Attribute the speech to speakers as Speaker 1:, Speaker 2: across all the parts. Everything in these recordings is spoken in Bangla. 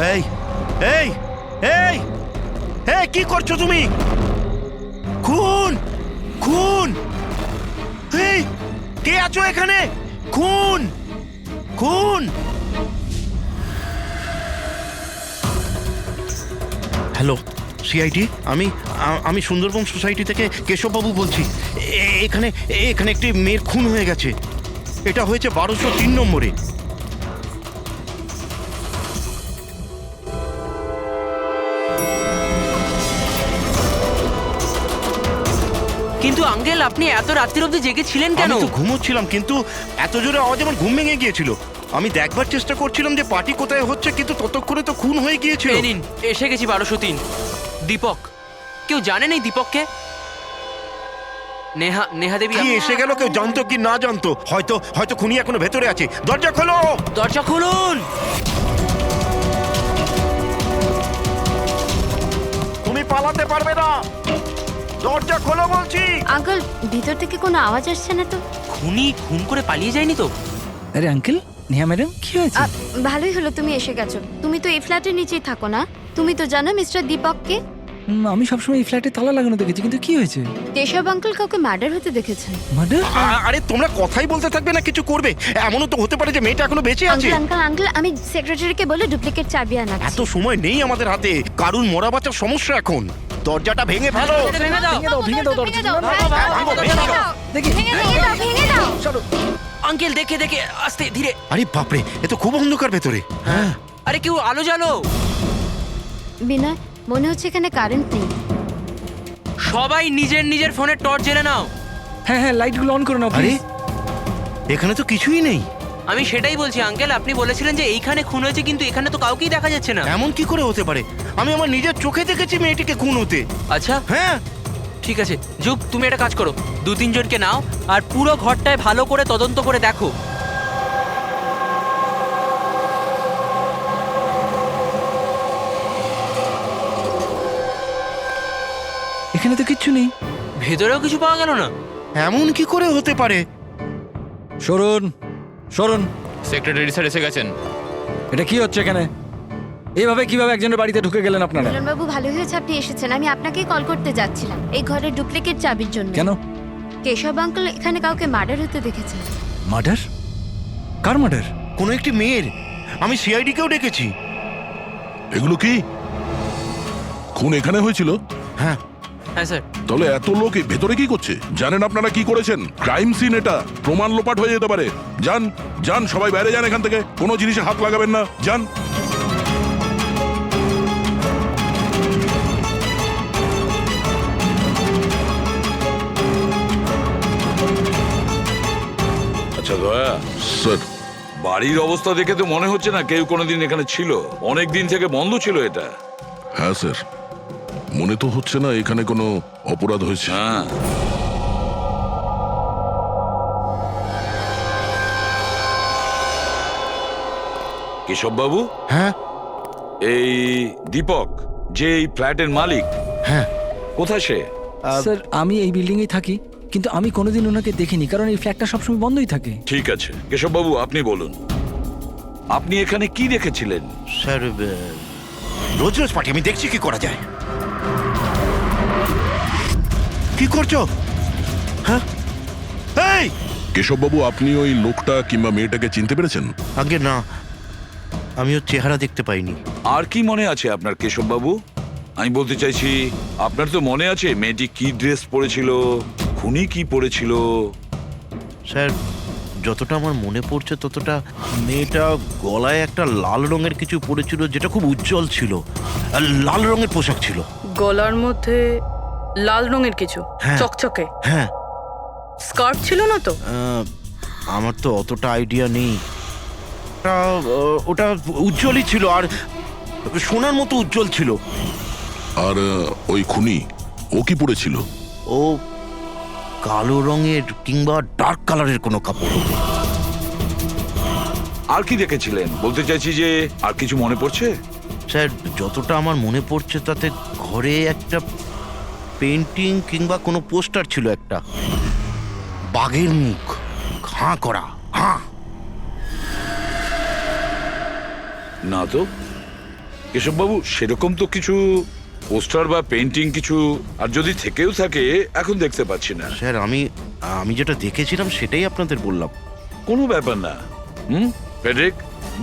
Speaker 1: এই এই এই এই কি করছো তুমি? খুন খুন! এই কে আছো এখানে? খুন খুন! হ্যালো সিআইডি, আমি সুন্দরবন সোসাইটি থেকে কেশববাবু বলছি। এখানে এখানে একটি মেয়ের খুন হয়ে গেছে। এটা হয়েছে 1203 নম্বরে।
Speaker 2: কিন্তু আঙ্কেল, আপনি এত রাত্রির অবধি জেগেছিলেন কেন?
Speaker 1: আমি তো ঘুমোচ্ছিলাম, কিন্তু এত জোরে আওয়াজ আমার ঘুম ভেঙে গিয়েছিল। আমি দেখবার চেষ্টা করছিলাম যে পার্টি কোথায় হচ্ছে, কিন্তু ততক্ষণে তো খুন হয়ে গিয়েছিল।
Speaker 2: এই নিন, এসে গেছি 1203। দীপক, কেউ জানেন এই দীপককে? নেহা দেবী
Speaker 1: কি এসে গেল? কেউ জানতো কি না জানতো? হয়তো হয়তো খুনি এখনো ভেতরে আছে। দরজা খোলো!
Speaker 2: দরজা খুলুন!
Speaker 1: তুমি পালাতে পারবে না, দরজা খোলো বলছি।
Speaker 3: আঙ্কেল, ভিতর থেকে কোনো আওয়াজ আসছে না তো?
Speaker 2: খুনি খুন করে পালিয়ে যায়নি তো?
Speaker 4: আরে আঙ্কেল, নেহা ম্যাডাম কি হয়েছে?
Speaker 3: ভালোই হলো তুমি এসে গেছো। তুমি তো এই ফ্ল্যাটের নিচেই থাকো না? তুমি তো জানো মিস্টার দীপককে?
Speaker 4: আমি সবসময় এই ফ্ল্যাটে তালা লাগানো দেখেছি, কিন্তু কি হয়েছে?
Speaker 3: কেশব আঙ্কেল কাউকে মার্ডার হতে দেখেছেন।
Speaker 4: মার্ডার?
Speaker 1: আরে তোমরা কথাই বলতে থাকবে না কিছু করবে? এমনও তো হতে পারে যে মেয়েটা এখনো বেঁচে আছে।
Speaker 3: আঙ্কেল আঙ্কেল আঙ্কেল, আমি সেক্রেটারিকে বলে ডুপ্লিকেট চাবি আনাচ্ছি।
Speaker 1: এত সময় নেই আমাদের হাতে। কারুর মরা বাঁচার সমস্যা এখন। দরজাটা ভেঙে ফেলো।
Speaker 2: ভেঙে দাও।
Speaker 4: ভেঙে দাও দরজা। দেখি।
Speaker 3: ভেঙে দাও।
Speaker 2: আঙ্কেল, দেখে দেখে, আস্তে ধীরে।
Speaker 1: আরে বাপরে, এ তো খুব অন্ধকার ভেতরে। হ্যাঁ,
Speaker 2: আরে কেউ আলো জ্বালো।
Speaker 3: বিনয়, মনে হচ্ছে এখানে কারেন্ট নেই।
Speaker 2: সবাই নিজের নিজের ফোনের টর্চ জেলে নাও।
Speaker 4: হ্যাঁ হ্যাঁ, লাইটগুলো অন করে নাও
Speaker 1: আরে
Speaker 4: প্লিজ।
Speaker 1: এখানে তো কিছুই নেই।
Speaker 2: আমি সেটাই বলছি আঙ্কেল, আপনি বলেছিলেন যে এইখানে খুন হয়েছে, কিন্তু এখানে তো কাউকেই দেখা যাচ্ছে না।
Speaker 1: এমন কি করে হতে পারে? আমি আমার নিজের চোখে দেখেছি মেয়েটিকে খুন হতে।
Speaker 2: আচ্ছা
Speaker 1: হ্যাঁ,
Speaker 2: ঠিক আছে, যুগ তুমি একটা কাজ করো, 2-3 জনকে নাও আর পুরো ঘরটায় ভালো করে তদন্ত করে দেখো।
Speaker 4: এখানে তো কিচ্ছু নেই।
Speaker 2: ভেতরেও কিছু পাওয়া গেল না।
Speaker 1: এমন কি করে হতে পারে?
Speaker 4: সরুন সরুন।
Speaker 5: সেক্রেটারি স্যার এসে গেছেন।
Speaker 4: এটা কি হচ্ছে এখানে? এইভাবে কিভাবে একজনের বাড়িতে ঢুকে গেলেন আপনারা?
Speaker 3: মিলন বাবু, ভালো হয়েছে আপনি এসেছেন। আমি আপনাকেই কল করতে যাচ্ছিলাম এই ঘরের ডুপ্লিকেট চাবির জন্য।
Speaker 4: কেন?
Speaker 3: কেশব আঙ্কেল এখানে কাউকে মার্ডার হতে দেখেছেন।
Speaker 4: মার্ডার? কার মার্ডার?
Speaker 1: কোনো একটি মেয়ের। আমি সিআইডি কেও ডেকেছি।
Speaker 6: এগুলো কি খুন এখানে হয়েছিল?
Speaker 1: হ্যাঁ,
Speaker 2: হ্যাঁ স্যার।
Speaker 6: তাহলে এত লোক এই ভেতরে কি করছে? জানেন আপনারা কি করেছেন? ক্রাইম সিন এটা, প্রমাণ লোপাট হয়ে যেতে পারে। যান যান, সবাই বাইরে যান এখান থেকে। কোনো জিনিসে হাত লাগাবেন না, যান।
Speaker 7: আচ্ছা দয়া,
Speaker 6: স্যার,
Speaker 7: বাড়ির অবস্থা দেখে তো মনে হচ্ছে না কেউ কোনোদিন এখানে ছিল। অনেক দিন থেকে বন্ধ ছিল এটা।
Speaker 6: হ্যাঁ স্যার, মনে তো হচ্ছে না এখানে কোনো অপরাধ হয়েছে।
Speaker 7: হ্যাঁ, কেশব বাবু,
Speaker 1: হ্যাঁ,
Speaker 7: এই দীপক যে এই ফ্ল্যাটের মালিক,
Speaker 1: হ্যাঁ।
Speaker 7: কোথায় সে?
Speaker 4: স্যার, আমি এই বিল্ডিংয়েই থাকি, কিন্তু আমি কোনোদিন ওনাকে দেখিনি, কারণ এই ফ্ল্যাটটা সবসময় বন্ধই থাকে।
Speaker 7: ঠিক আছে কেশব বাবু, আপনি বলুন, আপনি এখানে কি দেখেছিলেন?
Speaker 1: স্যার, রোজ রোজ পার্টি, আমি দেখছি কি করা যায়। কি করছো? হ্যাঁ, এই
Speaker 6: কেশববাবু, আপনি ওই লোকটা কিংবা মেয়েটাকে চিনতে পেরেছেন?
Speaker 1: আগে না, আমি ওর চেহারা দেখতে পাইনি।
Speaker 7: আর কি মনে আছে আপনার কেশব বাবু? আমি বলতে চাইছি, আপনার তো মনে আছে মেয়েটি কি ড্রেস পরেছিল, খুনি কি পরেছিল?
Speaker 1: স্যার, যতটা আমার মনে পড়ছে ততটা মেয়েটা গলায় একটা লাল রঙের কিছু পরেছিল, যেটা খুব উজ্জ্বল ছিল। আর লাল রঙের পোশাক ছিল।
Speaker 8: গলার মধ্যে লাল রঙের কিছু
Speaker 1: হ্যাঁ।
Speaker 8: চকচকে
Speaker 1: হ্যাঁ,
Speaker 8: স্কার্ট ছিল না তো?
Speaker 1: আমার তো অতটা আইডিয়া নেই। ওটা উজ্জ্বলই ছিল, আর সোনার মতো উজ্জ্বল ছিল।
Speaker 6: আর ওই খুনি, ও কি পরেছিল?
Speaker 1: ও কালো রঙের কিংবা ডার্ক কালারের কোনো কাপড় হবে।
Speaker 7: আর কি দেখেছিলেন বলতে চাইছি, যে আর কিছু মনে পড়ছে?
Speaker 1: স্যার, যতটা আমার মনে পড়ছে তাতে ঘরে একটা পেন্টিং কিংবা কোনো পোস্টার ছিল, একটা বাঘের মুখ, হাঁ করা, হাঁ।
Speaker 7: না তো। কেশববাবু সেরকম তো কিছু পোস্টার বা পেন্টিং কিছু, আর যদি থেকেও থাকে এখন দেখতে পাচ্ছি না।
Speaker 1: স্যার আমি যেটা দেখেছিলাম সেটাই আপনাদের বললাম।
Speaker 7: কোনো ব্যাপার না। ফেডরিক,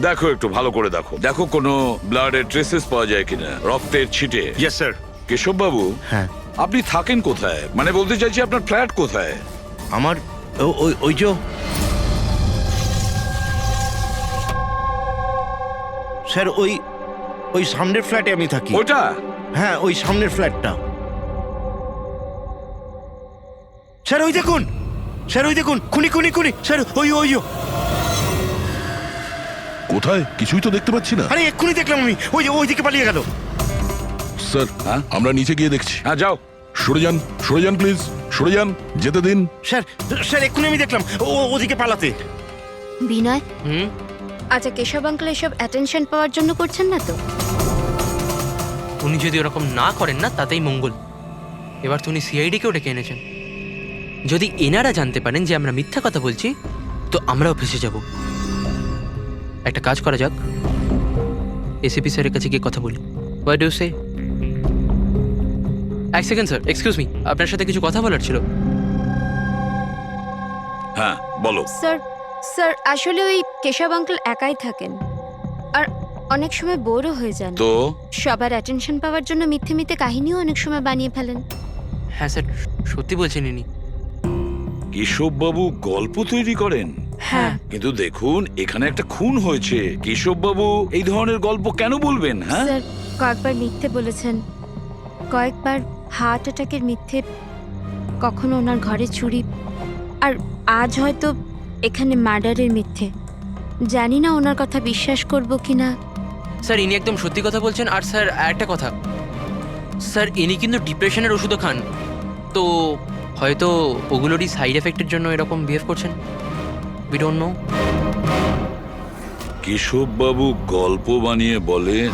Speaker 7: দেখো একটু ভালো করে দেখো, দেখো কোনো ব্লাডের ট্রেসেস পাওয়া যায় কিনা, রক্তের ছিটে।
Speaker 1: Yes sir.
Speaker 7: কেশববাবু,
Speaker 1: হ্যাঁ,
Speaker 7: আপনি থাকেন কোথায়? মানে বলতে চাইছি আপনার ফ্ল্যাট কোথায়?
Speaker 1: আমার ওই যে স্যার ওই সামনের ফ্ল্যাটে আমি থাকি।
Speaker 7: ওটা?
Speaker 1: হ্যাঁ, ওই সামনের ফ্ল্যাটটা। স্যার ওই দেখুন, স্যার ওই দেখুন, খুনি খুনি খুনি স্যার, ওই
Speaker 6: কোথায়? কিছুই তো দেখতে পাচ্ছি না।
Speaker 1: আরে এক্ষুনি দেখলাম আমি, ওই দিকে পালিয়ে গেল।
Speaker 6: স্যার,
Speaker 7: হ্যাঁ?
Speaker 6: আমরা নিচে গিয়ে দেখছি।
Speaker 7: হ্যাঁ, যাও।
Speaker 6: সরে যান প্লিজ, সরে যান, যেতে দিন।
Speaker 1: স্যার এক্ষুনি আমি দেখলাম ওদিকে পালাতে।
Speaker 3: বিনয়,
Speaker 2: হুম
Speaker 3: আচ্ছা কেশব আঙ্কেল এসব অ্যাটেনশন পাওয়ার জন্য করছেন না তো?
Speaker 2: উনি যদি ওরকম না করেন না তাতেই মঙ্গল। এবার তো উনি সিআইডিকেও ডেকে এনেছেন। যদি এনারা জানতে পারেন যে আমরা মিথ্যা কথা বলছি তো আমরাও ফেসে যাব। একটা কাজ করা যাক, এসিপি স্যারের কাছে গিয়ে কথা বলি। হোয়াট ডু সে? এক সেকেন্ড স্যার, এক্সকিউজ মি, আপনার সাথে কিছু কথা বলার ছিল।
Speaker 7: হ্যাঁ, বলো।
Speaker 3: স্যার আসলে ওই কেশব আঙ্কেল একাই থাকেন আর অনেক সময় বোরও হয়ে যান।
Speaker 7: তো
Speaker 3: সবার অ্যাটেনশন পাওয়ার জন্য মিথ্যে মিথ্যে কাহিনীও অনেক সময় বানিয়ে ফেলেন।
Speaker 2: হ্যাঁ স্যার, সত্যি বলছেন ইনি।
Speaker 7: কেশববাবু গল্প তৈরি করেন?
Speaker 3: হ্যাঁ।
Speaker 7: কিন্তু দেখুন, এখানে একটা খুন হয়েছে। কেশববাবু এই ধরনের গল্প কেন বলবেন? হ্যাঁ,
Speaker 3: স্যার কয়েকবার মিথ্যে বলেছেন, কয়েকবার হার্ট অ্যাটাকের মিথ্যে, কখনো ওনার ঘরে চুরি, আর আজ হয়তো এখানে মার্ডারের মিথ্যে। জানি না ওনার কথা বিশ্বাস করব কিনা।
Speaker 2: স্যার ইনি একদম সত্যি কথা বলছেন। আর স্যার একটা কথা, স্যার ইনি কিন্তু ডিপ্রেশনের ওষুধও খান, তো হয়তো ওগুলোরই সাইড এফেক্টের জন্য এরকম বিহেভ করছেন। We don't know.
Speaker 7: কেশববাবু গল্প বানিয়ে বলেন?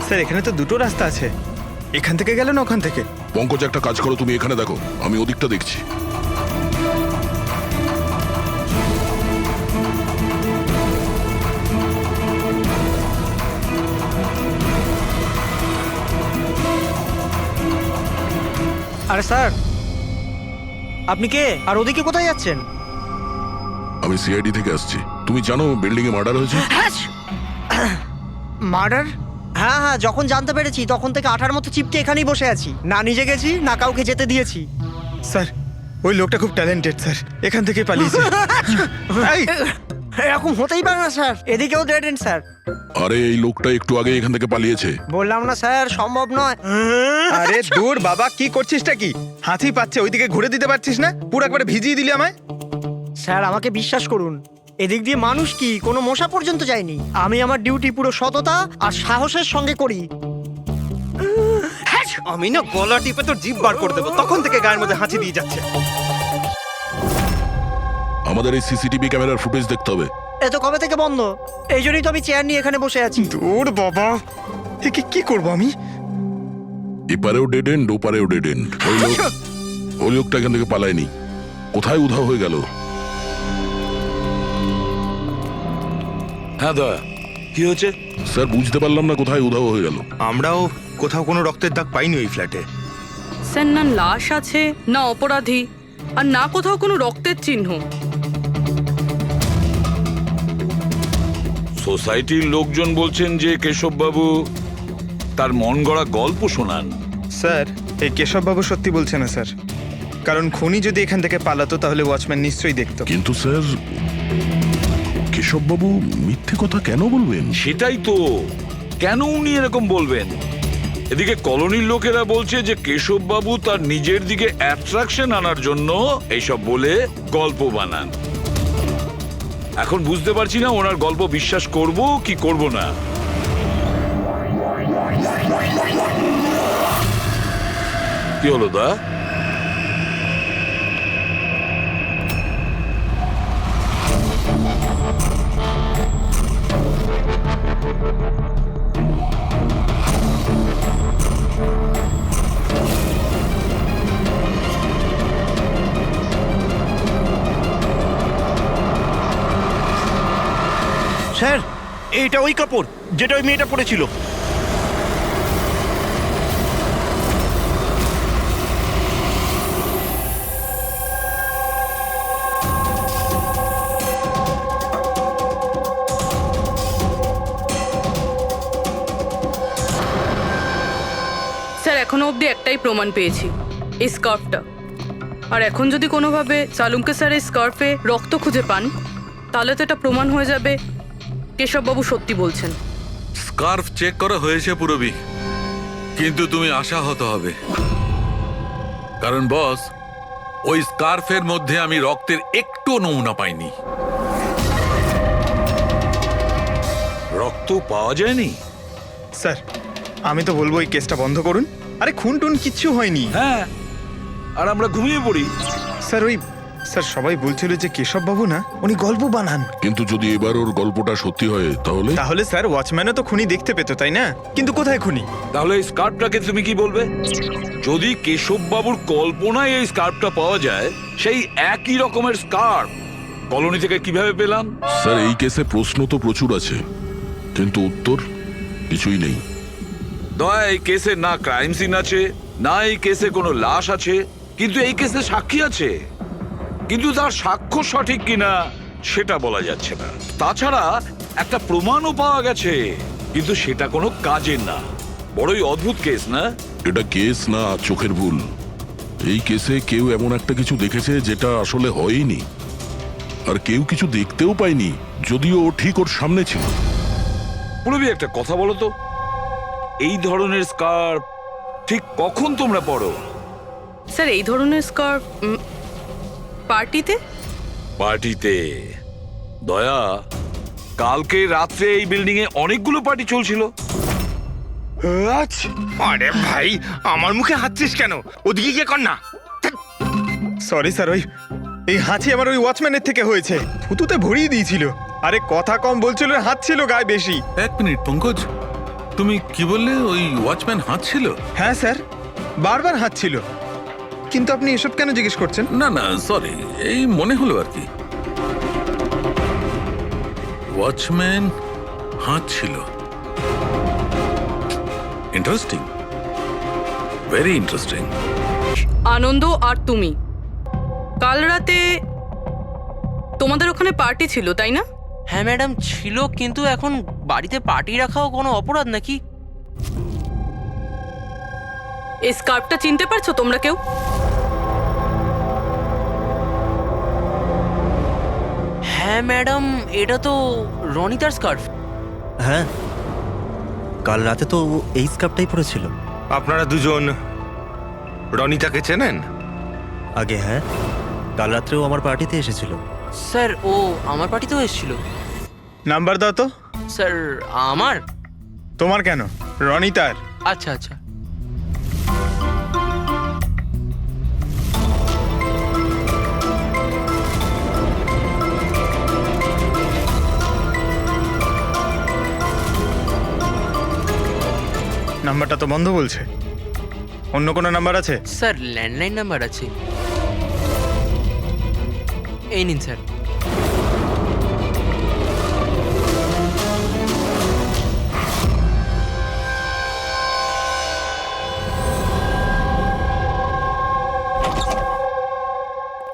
Speaker 9: স্যার এখানে তো দুটো রাস্তা আছে, এখান থেকে গেল না ওখান থেকে।
Speaker 6: পঙ্কজ, একটা কাজ করো, তুমি এখানে দেখো, আমি ওদিকটা দেখছি।
Speaker 10: আরে স্যার, আপনি কে আর ওদিকে কোথায় যাচ্ছেন?
Speaker 6: আমি সিআইডি থেকে আসছি। তুমি জানো বিল্ডিং এ মার্ডার হয়েছে?
Speaker 10: মার্ডার? হ্যাঁ হ্যাঁ, যখন জানতে পেরেছি তখন থেকে আঠার মতো চিপকে এখানেই বসে আছি, না নিজে গেছি না কাউকে যেতে দিয়েছি।
Speaker 9: স্যার ওই লোকটা খুব ট্যালেন্টেড স্যার, এখান থেকে পালিয়েছে। এই,
Speaker 10: এরকম হতেই পারে না স্যার, এদিকেও ডেড এন্ড স্যার।
Speaker 6: আরে এই লোকটা একটু আগে এখান থেকে পালিয়েছে।
Speaker 10: বললাম না স্যার, সম্ভব নয়।
Speaker 9: আরে দূর বাবা, কি করছিসটা কি? হাতি পাচ্ছে, ওইদিকে ঘুরে দিতে পারছিস না? পুরো একবারে ভিজিয়ে দিলি আমায়।
Speaker 10: স্যার আমাকে বিশ্বাস করুন, এদিক দিয়ে মানুষ কি কোনো মশা পর্যন্ত যায়নি। আমি আমার ডিউটি পুরো সততা আর সাহসের সঙ্গে করি।
Speaker 9: আমি না গলা টিপে তোর জিভ বার করে দেবো, তখন থেকে গায়ের মধ্যে হাঁচি দিয়ে যাচ্ছে।
Speaker 6: আমাদের এই সিসিটিভি ক্যামেরার ফুটেজ দেখতে হবে।
Speaker 10: এ তো কবে থেকে বন্ধ, এই জন্যই তো আমি চেয়ার নিয়ে এখানে বসে আছি।
Speaker 9: দূর বাবা, কি করবো আমি?
Speaker 6: এপারেও ডেড এন্ড, ওপারেও ডেড এন্ড। ওই লোকটা এখান থেকে পালায়নি, কোথায় উধাও হয়ে গেল?
Speaker 7: হ্যাঁ দা, কি হয়েছে?
Speaker 6: স্যার বুঝতে পারলাম না কোথায় উধাও হয়ে গেল।
Speaker 9: আমরাও কোথাও কোনো রক্তের দাগ পাইনি ওই ফ্ল্যাটে।
Speaker 8: স্যার না লাশ আছে, না অপরাধী, আর না কোথাও কোনো রক্তের চিহ্ন।
Speaker 7: সোসাইটির লোকজন বলছেন যে কেশববাবু তার মন গড়া গল্প শোনান।
Speaker 9: স্যার এই কেশববাবু সত্যি বলছে না স্যার, কারণ খুনি যদি এখান থেকে পালাতো তাহলে ওয়াচম্যান নিশ্চয়ই দেখতো।
Speaker 6: কিন্তু স্যার, কেশববাবু মিথ্যে কথা কেন বলবেন?
Speaker 7: সেটাই তো, কেন উনি এরকম বলবেন? এদিকে কলোনির লোকেরা বলছে যে কেশববাবু তার নিজের দিকে অ্যাট্রাকশন আনার জন্য এইসব বলে গল্প বানান। এখন বুঝতে পারছি না ওনার গল্প বিশ্বাস করব কি করব না। কি হলো দা?
Speaker 1: স্যার এইটা ওই কাপড় যেটা ওই মেয়েটা পরেছিল।
Speaker 8: স্যার এখনো অবধি একটাই প্রমাণ পেয়েছি, এই স্কার্ফটা। আর এখন যদি কোনোভাবে সালুমকে স্যার এই স্কার্ফে রক্ত খুঁজে পান, তাহলে তো এটা প্রমাণ হয়ে যাবে কেশববাবু সত্যি বলছেন।
Speaker 11: স্কার্ফ চেক করা হয়েছে পুরবি, কিন্তু তুমি আশাহত হবে, কারণ বস ওই স্কার্ফের মধ্যে আমি রক্তের একটু নমুনা পাইনি।
Speaker 7: রক্ত পাওয়া যায়নি?
Speaker 9: স্যার আমি তো বলবো এই কেসটা বন্ধ করুন। আরে খুন টুন কিচ্ছু হয়নি।
Speaker 7: হ্যাঁ, আর আমরা ঘুমিয়ে পড়ি।
Speaker 9: স্যার সবাই বলছিল যে কেশব বাবু না, উনি গল্প বানান।
Speaker 6: কিন্তু যদি এবার ওর গল্পটা সত্যি হয় তাহলে?
Speaker 9: তাহলে স্যার ওয়াচম্যানও তো খুনি দেখতে পেতো, তাই না? কিন্তু কোথায় খুনি?
Speaker 7: তাহলে এই স্কার্ফটাকে তুমি কি বলবে? যদি কেশববাবুর কল্পনায় এই স্কার্ফটা পাওয়া যায়, সেই একই রকমের স্কার্ফ কলোনি থেকে কিভাবে পেলাম?
Speaker 6: স্যার এই কেসে প্রশ্ন তো প্রচুর আছে, কিন্তু উত্তর কিছুই নেই।
Speaker 7: দয়া, এই কেসে না ক্রাইম সিন আছে, না এই কেসে কোনো লাশ আছে, কিন্তু এই কেসে সাক্ষী আছে, কিন্তু তার সাক্ষ্য সঠিক কিনা সেটা বলা যাচ্ছে না। তাছাড়া একটা প্রমাণও পাওয়া গেছে, কিন্তু সেটা কোনো কাজের না। বড়ই অদ্ভুত কেস না?
Speaker 6: এটা কেস না চোখের ভুল। এই কেসে কেউ এমন একটা কিছু দেখেছে যেটা আসলে হয়নি, আর কেউ কিছু দেখতেও পায়নি, যদিও ও ঠিক ওর সামনে ছিল।
Speaker 7: পুরবি একটা কথা বলো তো, এই ধরনের স্কার্ফ ঠিক কখন তোমরা পরো?
Speaker 8: স্যার এই ধরনের স্কার্ফ পার্টিতে।
Speaker 7: পার্টিতে? দয়া, কালকে রাত্রে এই বিল্ডিং এ অনেকগুলো পার্টি চলছিল।
Speaker 9: আরে ভাই আমার মুখে হাঁচছিস কেন? ওদিকে গিয়ে কর না। সরি স্যার, এই হাঁচি আমার ওই ওয়াচম্যানের থেকে হয়েছে, থুতুতে ভরিয়ে দিয়েছিল। আরে কথা কম বলছিল, হাত ছিল গায়ে বেশি।
Speaker 11: এক মিনিট পঙ্কজ, তুমি কি বললে? ওই ওয়াচম্যান হাত ছিল?
Speaker 9: হ্যাঁ স্যার, বারবার হাত ছিল। কিন্তু আপনি এসব কেন জিজ্ঞেস করছেন?
Speaker 11: না না, সরি, এই মনে হলো আর কি। ওয়াচম্যান হাত ছিল। Interesting, very interesting.
Speaker 8: আনন্দ আর তুমি কাল রাতে তোমাদের ওখানে পার্টি ছিল, তাই না?
Speaker 2: হ্যাঁ ম্যাডাম ছিল, কিন্তু এখন বাড়িতে পার্টি রাখাও কোনো অপরাধ নাকি?
Speaker 8: এই স্কার্ফটা চিনতে পারছো তোমরা কেউ?
Speaker 2: হ্যাঁ ম্যাডাম, এটা তো রনিতার স্কার্ফ।
Speaker 12: হ্যাঁ, কাল রাতে তো এই স্কার্ফটাই পরেছিল।
Speaker 1: আপনারা দুজন রনিতাকে চেনেন?
Speaker 12: আগে হ্যাঁ, কাল রাত্রেও আমার পার্টিতে এসেছিল।
Speaker 2: স্যার ও আমার পার্টিতেও এসেছিল।
Speaker 9: নাম্বার দাও তো।
Speaker 2: স্যার আমার?
Speaker 9: তোমার কেন, রনিতার।
Speaker 2: আচ্ছা আচ্ছা।
Speaker 9: নাম্বারটা তো বন্ধ বলছে। অন্য কোনো নাম্বার আছে?
Speaker 2: স্যার ল্যান্ডলাইন নাম্বার আছে, এই নিন স্যার।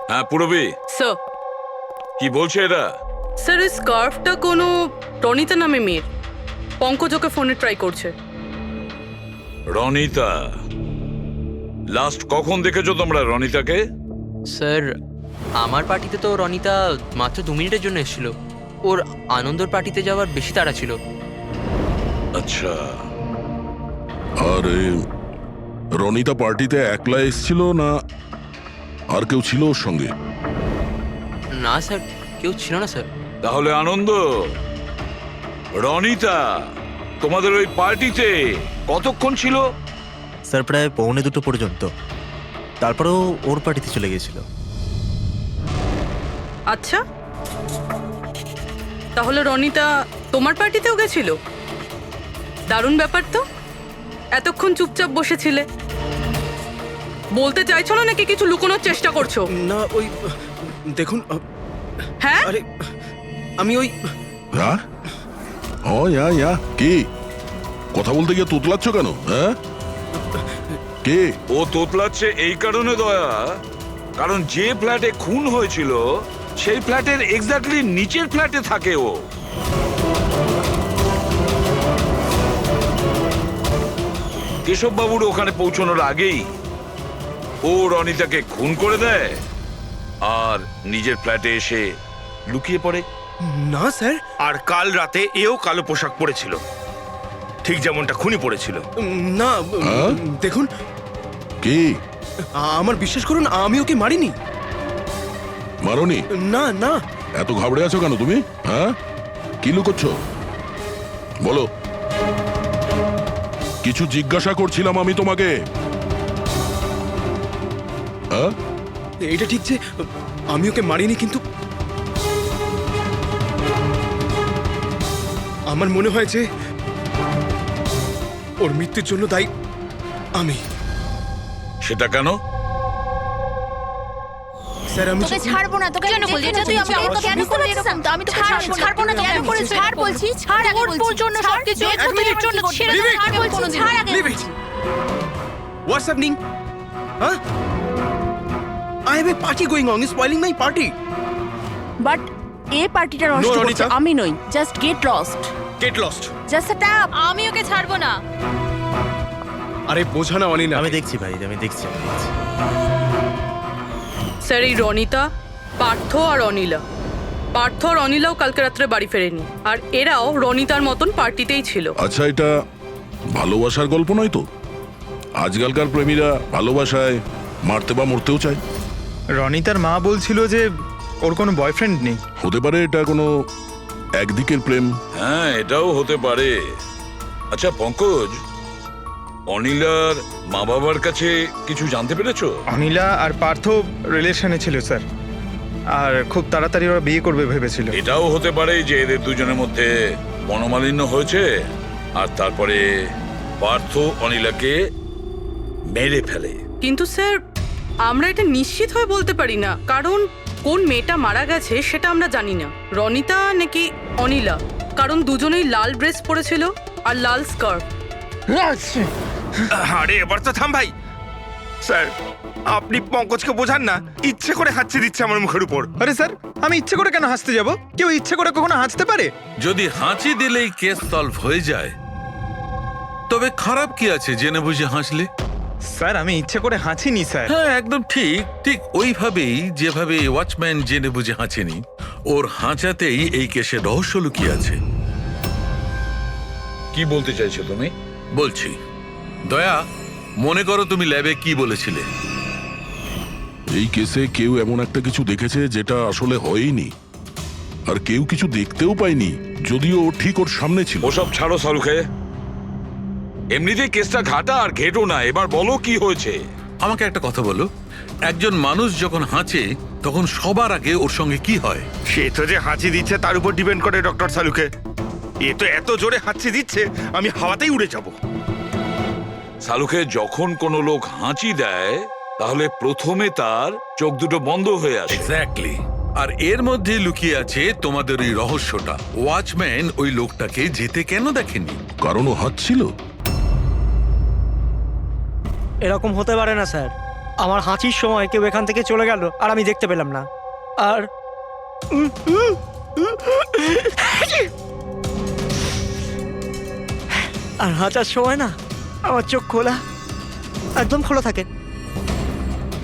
Speaker 7: হ্যাঁ পুরবি,
Speaker 8: স্যার
Speaker 7: কি বলছে এরা?
Speaker 8: স্যার এই স্কার্ফটা কোনো রনিতা নামে মেয়ের। পঙ্কজ ওকে ফোনে ট্রাই করছে।
Speaker 7: রনিতা? লাস্ট কখন দেখেছো তোমরা রনিতাকে?
Speaker 2: স্যার আমার পার্টিতে তো রনিতা মাত্র 2 মিনিটের জন্য এসেছিল। ওর আনন্দর পার্টিতে যাওয়ার বেশি তাড়া ছিল।
Speaker 7: আচ্ছা,
Speaker 6: আর রনিতা পার্টিতে একলা এসেছিল না আর কেউ ছিল ওর সঙ্গে?
Speaker 2: না স্যার, কেউ ছিল না স্যার।
Speaker 7: তাহলে আনন্দ, রনিতা তোমাদের ওই পার্টিতে কতক্ষণ ছিল?
Speaker 12: স্যার প্রায় 1:45 পর্যন্ত, তারপরেও ওর পার্টিতে চলে গেছিল।
Speaker 8: আচ্ছা, তাহলে রনিতা তোমার পার্টিতেও গেছিল? দারুণ ব্যাপার তো। এতক্ষণ চুপচাপ বসেছিলে, বলতে চাইছো না নাকি কিছু লুকোনোর চেষ্টা করছো?
Speaker 1: না ওই দেখুন,
Speaker 8: হ্যাঁ
Speaker 1: আরে আমি ওই
Speaker 6: হ্যাঁ ও ইয়া কি কথা বলতে গিয়ে তোতলাচ্ছ কেন? হ্যাঁ, কে?
Speaker 7: ও তোতলাচ্ছে এই কারণে দয়া, কারণ যে ফ্ল্যাটে খুন হয়েছিল সেই ফ্ল্যাটের এক্স্যাক্টলি নিচের ফ্ল্যাটে থাকে ও। কেশববাবুর ওখানে পৌঁছানোর আগেই ও রনিতাকে খুন করে দেয় আর নিজের ফ্ল্যাটে এসে লুকিয়ে পড়ে।
Speaker 9: না স্যার, আর কাল রাতে এও কালো পোশাক পরেছিল, ঠিক যেমনটা খুনি পড়েছিল। না
Speaker 6: হ্যাঁ?
Speaker 9: দেখুন,
Speaker 6: কি
Speaker 9: আমার বিশ্বাস করুন, আমি ওকে মারিনি।
Speaker 6: মারোনি?
Speaker 9: না না,
Speaker 6: এত ঘাবড়ে আছো কেন তুমি? হ্যাঁ, কি লুকোচ্ছ বলো? কিছু জিজ্ঞাসা করছিলাম আমি তোমাকে। হ্যাঁ,
Speaker 9: এটা ঠিক যে আমি ওকে মারিনি, কিন্তু আমার মনে হয় যে ওর মৃত্যুর জন্য দায়ী আমি।
Speaker 7: সেটা কেন?
Speaker 9: স্যার আমি
Speaker 3: তোকে ছাড়বো না, তোকে কেন বলছিস? এটা তুই আমাকে তো কেন করছিস? আমি তো ছাড়বো না, কেন করেছিস? ছাড় বলছি, ছাড় আগে বলছি। তোর জন্য সবকিছু তোর জন্য ছেড়ে দে, ছাড় বলছি, ছাড় আগে।
Speaker 9: What's happening? Huh? I have a party going on. You're spoiling my party.
Speaker 13: But এই পার্টিটা নষ্ট
Speaker 9: No,
Speaker 13: করছে
Speaker 9: Ronita.
Speaker 13: আমি নই। Just get lost,
Speaker 9: Get lost.
Speaker 13: Just আ ট্যাপ। আমি ওকে ছাড়বো না।
Speaker 9: আরে বোঝা না অনিনা।
Speaker 12: আমি দেখছি ভাই, আমি দেখছি।
Speaker 8: স্যার, এই রনিতা, পার্থ আর অনিলা, পার্থ আর অনিলাও কালকে রাত্রে বাড়ি ফেরেনি, আর এরাও রনিতার মতন পার্টিতেই ছিল।
Speaker 6: আচ্ছা, এটা ভালোবাসার গল্প নয় তো? আজকালকার প্রেমীরা ভালোবাসায় মারতে বা মরতেও চায়।
Speaker 9: রনিতার মা বলছিল যে ওর কোনো বয়ফ্রেন্ড নেই।
Speaker 6: হতে পারে এটা কোনো একদিকের প্রেম।
Speaker 7: হ্যাঁ, এটাও হতে পারে। আচ্ছা পঙ্কজ, অনিলার মা বাবার কাছে কিছু জানতে পেরেছো?
Speaker 9: অনিলা আর পার্থ রিলেশনে ছিল স্যার, আর খুব তাড়াতাড়ি ওরা বিয়ে করবে ভেবেছিল।
Speaker 7: এটাও হতে পারে যে এদের দুজনের মধ্যে মনোমালিন্য হয়েছে আর তারপরে পার্থ অনিলাকে মেরে ফেলে।
Speaker 8: কিন্তু স্যার, আমরা এটা নিশ্চিত হয়ে বলতে পারি না, কারণ কোন মেয়েটা মারা গেছে সেটা আমরা জানি না, রনিতা নাকি অনিলা, কারণ দুজনেই লাল ড্রেস পরেছিল আর লাল স্কার্ফ।
Speaker 9: আরে এবার তো থাম ভাই। স্যার, আপনি পঙ্কজকে বোঝান না, ইচ্ছে করে হাসতে দিচ্ছে আমার মুখের উপর। আরে স্যার, আমি ইচ্ছে করে কেন হাসতে যাব? কেউ ইচ্ছে করে কখনো হাসতে পারে?
Speaker 11: যদি হাঁচি দিলেই কেস সলভ হয়ে যায়, তবে খারাপ কি আছে জেনে বুঝে হাসলে?
Speaker 9: স্যার, আমি ইচ্ছে করে হাসিনি স্যার।
Speaker 11: হ্যাঁ, একদম ঠিক। ঠিক ওইভাবেই যেভাবে ওয়াচম্যান জেনে বুঝে হাঁচেনি, ওর হাঁচাতেই এই কেসের রহস্য লুকিয়ে আছে।
Speaker 7: কি বলতে চাইছো তুমি?
Speaker 11: বলছি, দয়া, মনে করো তুমি ল্যাবে কি বলেছিলে?
Speaker 6: এই কেসে কেউ এমন একটা কিছু দেখেছে যেটা আসলে হয়নি, আর কেউ কিছু দেখতেও পায়নি, যদিও ও ঠিক ওর সামনে ছিল।
Speaker 7: ওসব ছাড়ো সালুখে, এমনিতেই কেসটা ঘাটা আর ঘেটো না। এবার বলো কি হয়েছে।
Speaker 11: আমাকে একটা কথা বলো, একজন মানুষ যখন হাঁচে তখন সবার আগে ওর সঙ্গে কি হয়?
Speaker 9: সে তো যে হাঁচি দিচ্ছে তার উপর ডিপেন্ড করে ডক্টর সালুকে। এ তো এত জোরে হাঁচি দিচ্ছে আমি হাওয়াতেই উড়ে যাব।
Speaker 7: সালুখে, যখন কোনো লোক হাঁচি দেয় তাহলে প্রথমে তার চোখ দুটো বন্ধ হয়ে আসে।
Speaker 11: এক্স্যাক্টলি। আর এর মধ্যে লুকিয়ে আছে তোমাদের ওই রহস্যটা। ওয়াচম্যান ওই লোকটাকে যেতে কেন দেখেনি?
Speaker 6: কারণ ও হাঁচছিল।
Speaker 10: এরকম হতে পারে না স্যার। আমার হাঁচির সময় কেউ এখান থেকে চলে গেল আর আমি দেখতে পেলাম না। আর আর হাঁচার সময় না আমার চোখ খোলা, একদম খোলা থাকে।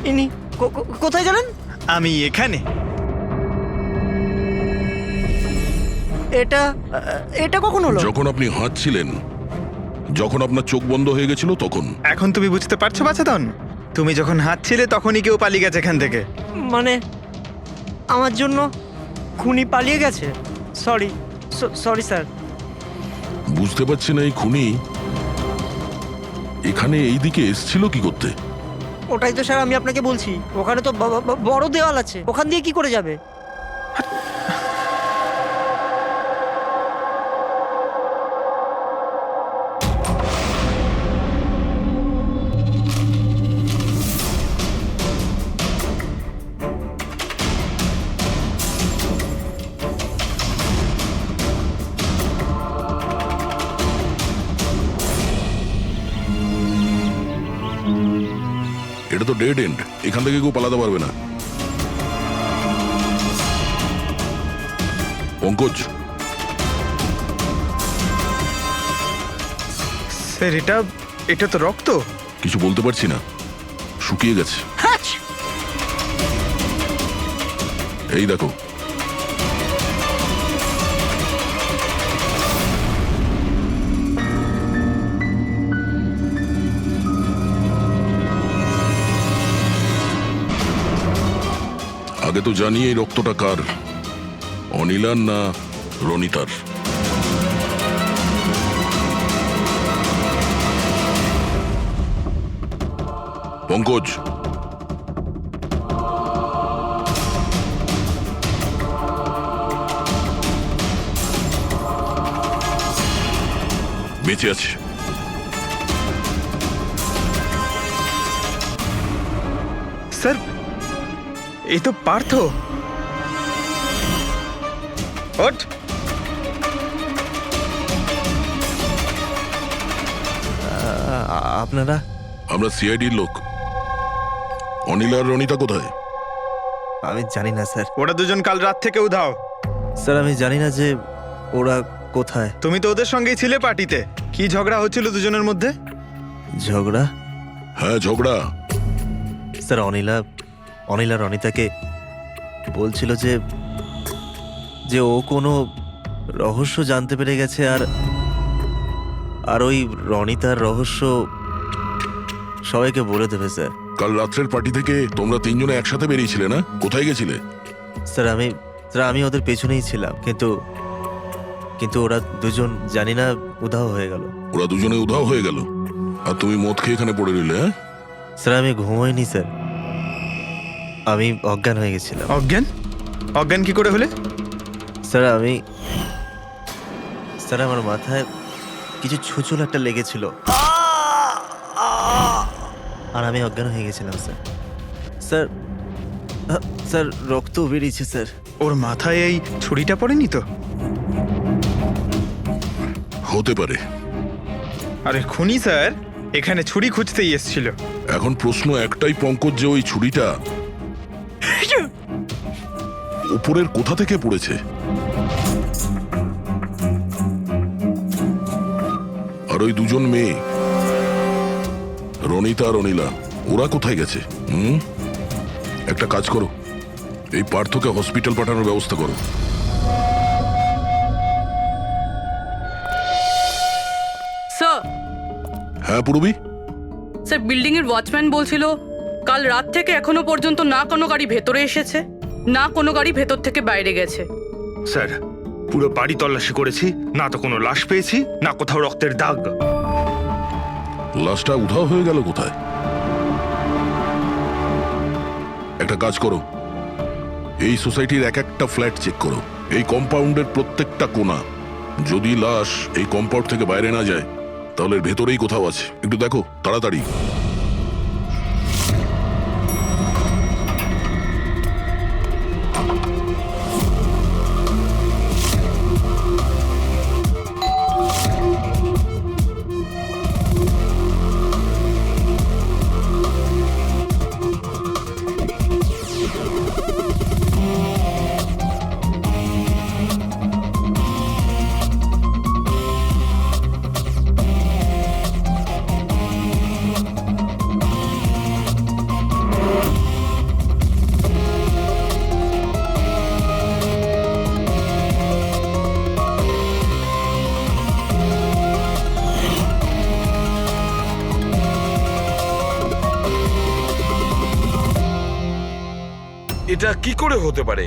Speaker 10: ইনি কোথায় গেলেন?
Speaker 9: আমি এখানে।
Speaker 10: এটা এটা কখন হলো?
Speaker 6: যখন আপনি হাঁচছিলেন, যখন আপনার চোখ বন্ধ হয়ে গেছিল তখন।
Speaker 9: এখন তুমি বুঝতে পারছো বাচ্চাদন? তুমি যখন হাঁচছিলে তখনই কেউ পালিয়ে গেছে এখান থেকে।
Speaker 10: মানে আমার জন্য খুনি পালিয়ে গেছে? Sorry sorry sir.
Speaker 6: বুঝতে পারছি না এই খুনি এখানে এইদিকে এসছিল কি করতে?
Speaker 10: ওটাই তো স্যার আমি আপনাকে বলছি। ওখানে তো বড় দেওয়াল আছে, ওখান দিয়ে কি করে যাবে?
Speaker 6: এটা তো ডেড এন্ড, এখান থেকে কেউ পালাতে পারবে না। পঙ্কজ,
Speaker 9: স্যার এটা তো রক্ত।
Speaker 6: কিছু বলতে পারছি না, শুকিয়ে গেছে। এই দেখো, আগে তো জানি এই রক্তটা কার, অনিলার না রনিতার। পঙ্কজ, বেঁচে আছে।
Speaker 9: স্যার এই তো পার্থ। ওঠ।
Speaker 12: আপনারা?
Speaker 6: আমরা সিআইডির লোক। অনিল আর রনিতা কোথায়?
Speaker 12: আমি জানি না স্যার।
Speaker 9: ওরা দুজন কাল রাত থেকে উধাও।
Speaker 12: স্যার আমি জানি না যে ওরা কোথায়।
Speaker 9: তুমি তো ওদের সঙ্গেই ছিলে পার্টিতে। কি ঝগড়া হচ্ছিল দুজনের মধ্যে?
Speaker 12: ঝগড়া?
Speaker 6: হ্যাঁ ঝগড়া।
Speaker 12: স্যার অনিলা রনিতাকে বলছিল যে ও কোনো রহস্য জানতে পেরে গেছে, আর ওই রনিতার রহস্য সবাইকে বলে দেবে স্যার।
Speaker 6: কাল রাত্রের পার্টি থেকে তোমরা তিনজনে একসাথে বেরিয়েছিলে না? কোথায় গেছিলে?
Speaker 12: স্যার আমি ওদের পেছনেই ছিলাম, কিন্তু ওরা দুজন জানি না উধাও হয়ে গেল।
Speaker 6: ওরা দুজনে উধাও হয়ে গেল আর তুমি মদ খেয়ে এখানে পড়ে রইলে? হ্যাঁ
Speaker 12: স্যার আমি ঘুমোইনি স্যার, আমি অজ্ঞান হয়ে গেছিলাম।
Speaker 9: অজ্ঞান কি করে হলে?
Speaker 12: স্যার আমার মাথায় কিছু ছুঁচল একটা লেগেছিল আর আমি অজ্ঞান হয়ে গেছিলাম স্যার। স্যার রক্ত বেরিয়েছে স্যার।
Speaker 9: ওর মাথায় এই ছুরিটা পড়েনি তো?
Speaker 6: হতে পারে।
Speaker 9: আরে খুনি স্যার এখানে ছুরি খুঁজতেই এসেছিল।
Speaker 6: এখন প্রশ্ন একটাই পঙ্কজ, যে ওই ছুরিটা উপরের কোথা থেকে পড়েছে? আর ওই দুজন মেয়ে রনিতা আর অনিলা, ওরা কোথায় গেছে? একটা কাজ করো, এই পার্থকে হসপিটাল পাঠানোর ব্যবস্থা করো।
Speaker 8: স্যার।
Speaker 6: হ্যাঁ পূরবী?
Speaker 8: স্যার বিল্ডিং এর ওয়াচম্যান বলছিল কাল রাত থেকে এখনো পর্যন্ত না কোনো গাড়ি ভেতরে এসেছে, না কোনো গাড়ি ভেতর থেকে বাইরে গেছে।
Speaker 9: স্যার পুরো বাড়ি তল্লাশি করেছি, না তো কোনো লাশ পেয়েছি, না কোথাও রক্তের দাগ।
Speaker 6: লাশটা উধাও হয়ে গেল কোথায়? একটা কাজ করো, এই সোসাইটির এক একটা ফ্ল্যাট চেক করো, এই কম্পাউন্ডের প্রত্যেকটা কোণা। যদি লাশ এই কম্পাউন্ড থেকে বাইরে না যায় তাহলে এর ভেতরেই কোথাও আছে। একটু দেখো তাড়াতাড়ি।
Speaker 7: এটা কি করে হতে পারে?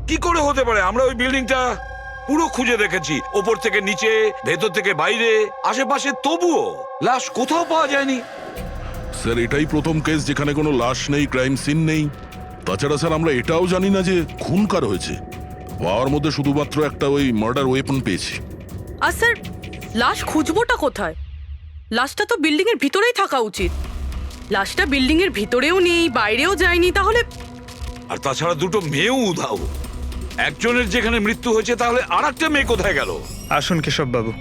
Speaker 7: কি করে হতে পারে? আমরা ওই বিল্ডিংটা পুরো খুঁজে দেখেছি, ওপর থেকে নিচে, ভেতর থেকে বাইরে, আশেপাশে, তবুও লাশ কোথাও পাওয়া যায়নি।
Speaker 6: স্যার এটাই প্রথম কেস যেখানে কোনো লাশ নেই, ক্রাইম সিন নেই। তাছাড়া স্যার আমরা এটাও জানি না যে খুন কার হয়েছে। পাওয়ার মধ্যে শুধুমাত্র একটা ওই মার্ডার ওয়েপন পেয়েছি।
Speaker 8: আর স্যার লাশ খুঁজবোটা কোথায়? লাশটা তো বিল্ডিং এর ভিতরেই থাকা উচিত। লাশটা বিল্ডিং এর ভিতরেও নেই, বাইরেও যায়নি, তাহলে?
Speaker 7: আর তাছাড়া দুটো মেয়েও উধাও। একজনের যেখানে মৃত্যু হয়েছে তাহলে আর একটা মেয়ে কোথায় গেল?
Speaker 9: আসুন কেশব বাবু।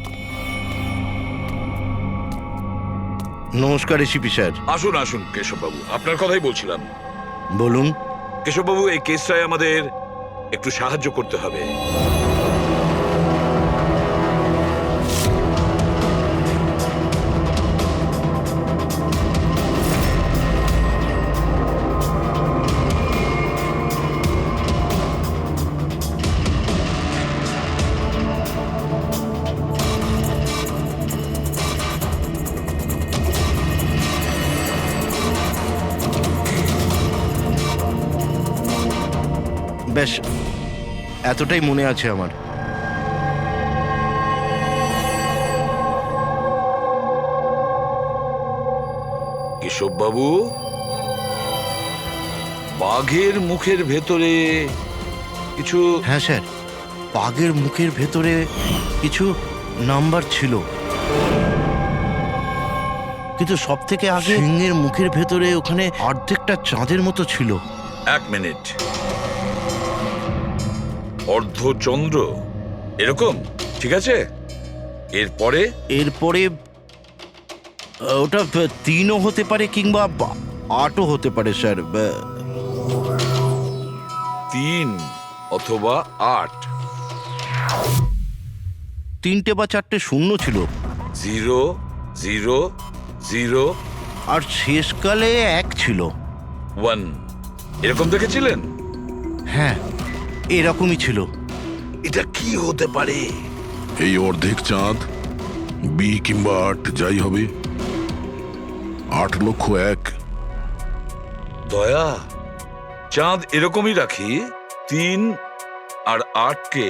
Speaker 1: নমস্কার এসিপি স্যার।
Speaker 7: আসুন আসুন কেশববাবু, আপনার কথাই বলছিলাম।
Speaker 1: বলুন।
Speaker 7: কেশববাবু, এই কেসটায় আমাদের একটু সাহায্য করতে হবে।
Speaker 1: বেশ, এতটাই মনে আছে আমার।
Speaker 7: কেশববাবু, বাঘের মুখের ভেতরে কিছু...
Speaker 1: হ্যাঁ স্যার, বাঘের মুখের ভেতরে কিছু নাম্বার ছিল, কিন্তু সব থেকে আগে সিংহের মুখের ভেতরে ওখানে অর্ধেকটা চাঁদের মতো ছিল।
Speaker 7: এক মিনিট, অর্ধচন্দ্র এরকম, ঠিক আছে। এরপরে
Speaker 1: এরপরে ওটা 3ও হতে পারে কিংবা 8ও হতে পারে স্যার।
Speaker 7: 3 অথবা 8,
Speaker 1: 3টে বা 4টে শূন্য ছিল।
Speaker 7: 0 0 0
Speaker 1: আর শেষকালে 1 ছিল।
Speaker 7: 1 এরকম দেখেছিলেন?
Speaker 1: হ্যাঁ, এরকমই ছিল।
Speaker 7: এটা কি হতে পারে?
Speaker 6: এই অর্ধেক চাঁদ, বি কিংবা 8 যাই হবে, 8,01,000।
Speaker 7: দয়া, চাঁদ এরকমই রাখি, 3 আর 8কে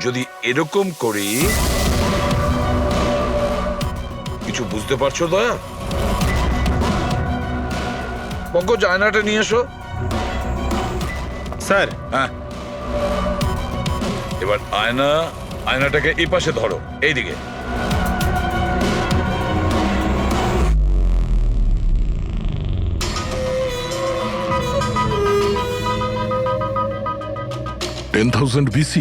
Speaker 7: যদি এরকম করি, কিছু বুঝতে পারছো দয়া? পঙ্কজ, আয়নাটা নিয়ে এসো।
Speaker 9: স্যার,
Speaker 7: হ্যাঁ, এবার আয়নাটাকে এই পাশে ধরো, এইদিকে।
Speaker 6: $10,000 BC।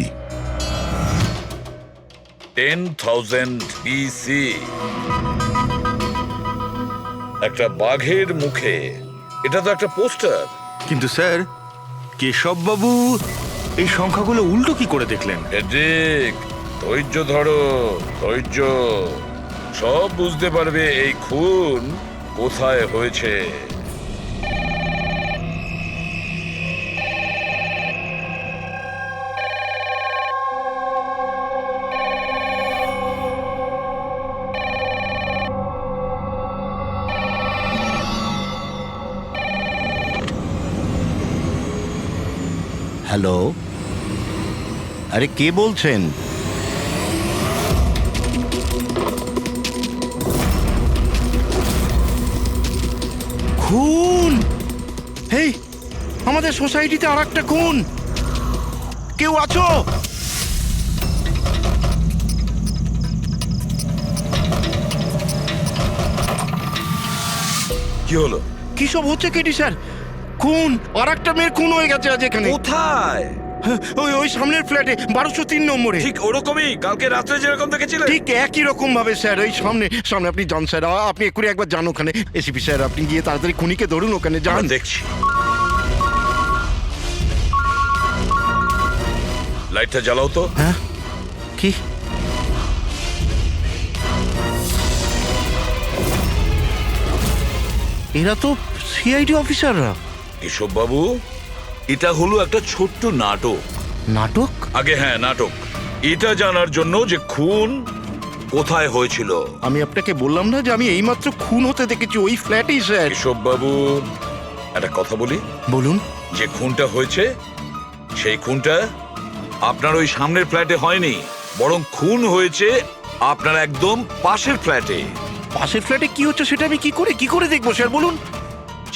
Speaker 7: 10,000 BC, একটা বাঘের মুখে। এটা তো একটা পোস্টার।
Speaker 9: কিন্তু স্যার, কেশববাবু এই সংখ্যাগুলো উল্টো কি করে দেখলেন?
Speaker 7: ঠিক, ধৈর্য ধরো, ধৈর্য। সব বুঝতে পারবে এই খুন কোথায় হয়েছে।
Speaker 1: হ্যালো, আরে কে বলছেন? খুন! হেই, আমাদের সোসাইটিতে আর একটা খুন। কেউ আছো?
Speaker 7: কি হলো?
Speaker 1: কি সব হচ্ছে কেটি স্যার? খুন, আর একটা মেয়ের খুন হয়ে গেছে আজ এখানে।
Speaker 7: কোথায়?
Speaker 1: ওই ওই সামনের ফ্ল্যাটে 1203 নম্বরে।
Speaker 7: ঠিক ওরকমই, কালকে রাত্রে যেরকম দেখেছিলেন
Speaker 1: ঠিক একই রকম ভাবে স্যার। ওই সামনে সামনে আপনি যান স্যার, আপনি এক্ষুনি একবার যান ওখানে। এসিপি স্যার, আপনি গিয়ে তাড়াতাড়ি খুনিকে ধরুন, ওখানে যান।
Speaker 7: দেখছি। লাইটটা জ্বালাও তো।
Speaker 1: হ্যাঁ, কি? এরা তো সিআইডি অফিসাররা।
Speaker 7: কেশব বাবু, এটা হলো একটা ছোট্ট নাটক।
Speaker 1: নাটক?
Speaker 7: আগে হ্যাঁ, নাটক। এটা জানার জন্য যে খুন কোথায় হয়েছিল।
Speaker 1: আমি আপনাকে বললাম না যে আমি এইমাত্র খুন হতে দেখেছি ওই ফ্ল্যাটেই স্যার।
Speaker 7: কেশব বাবু, একটা কথা বলি।
Speaker 1: বলুন।
Speaker 7: যে খুনটা হয়েছে, সেই খুনটা আপনার ওই সামনের ফ্ল্যাটে হয়নি, বরং খুন হয়েছে আপনার একদম পাশের ফ্ল্যাটে।
Speaker 1: পাশের ফ্ল্যাটে কি হচ্ছে সেটা আমি কি করে দেখবো স্যার, বলুন।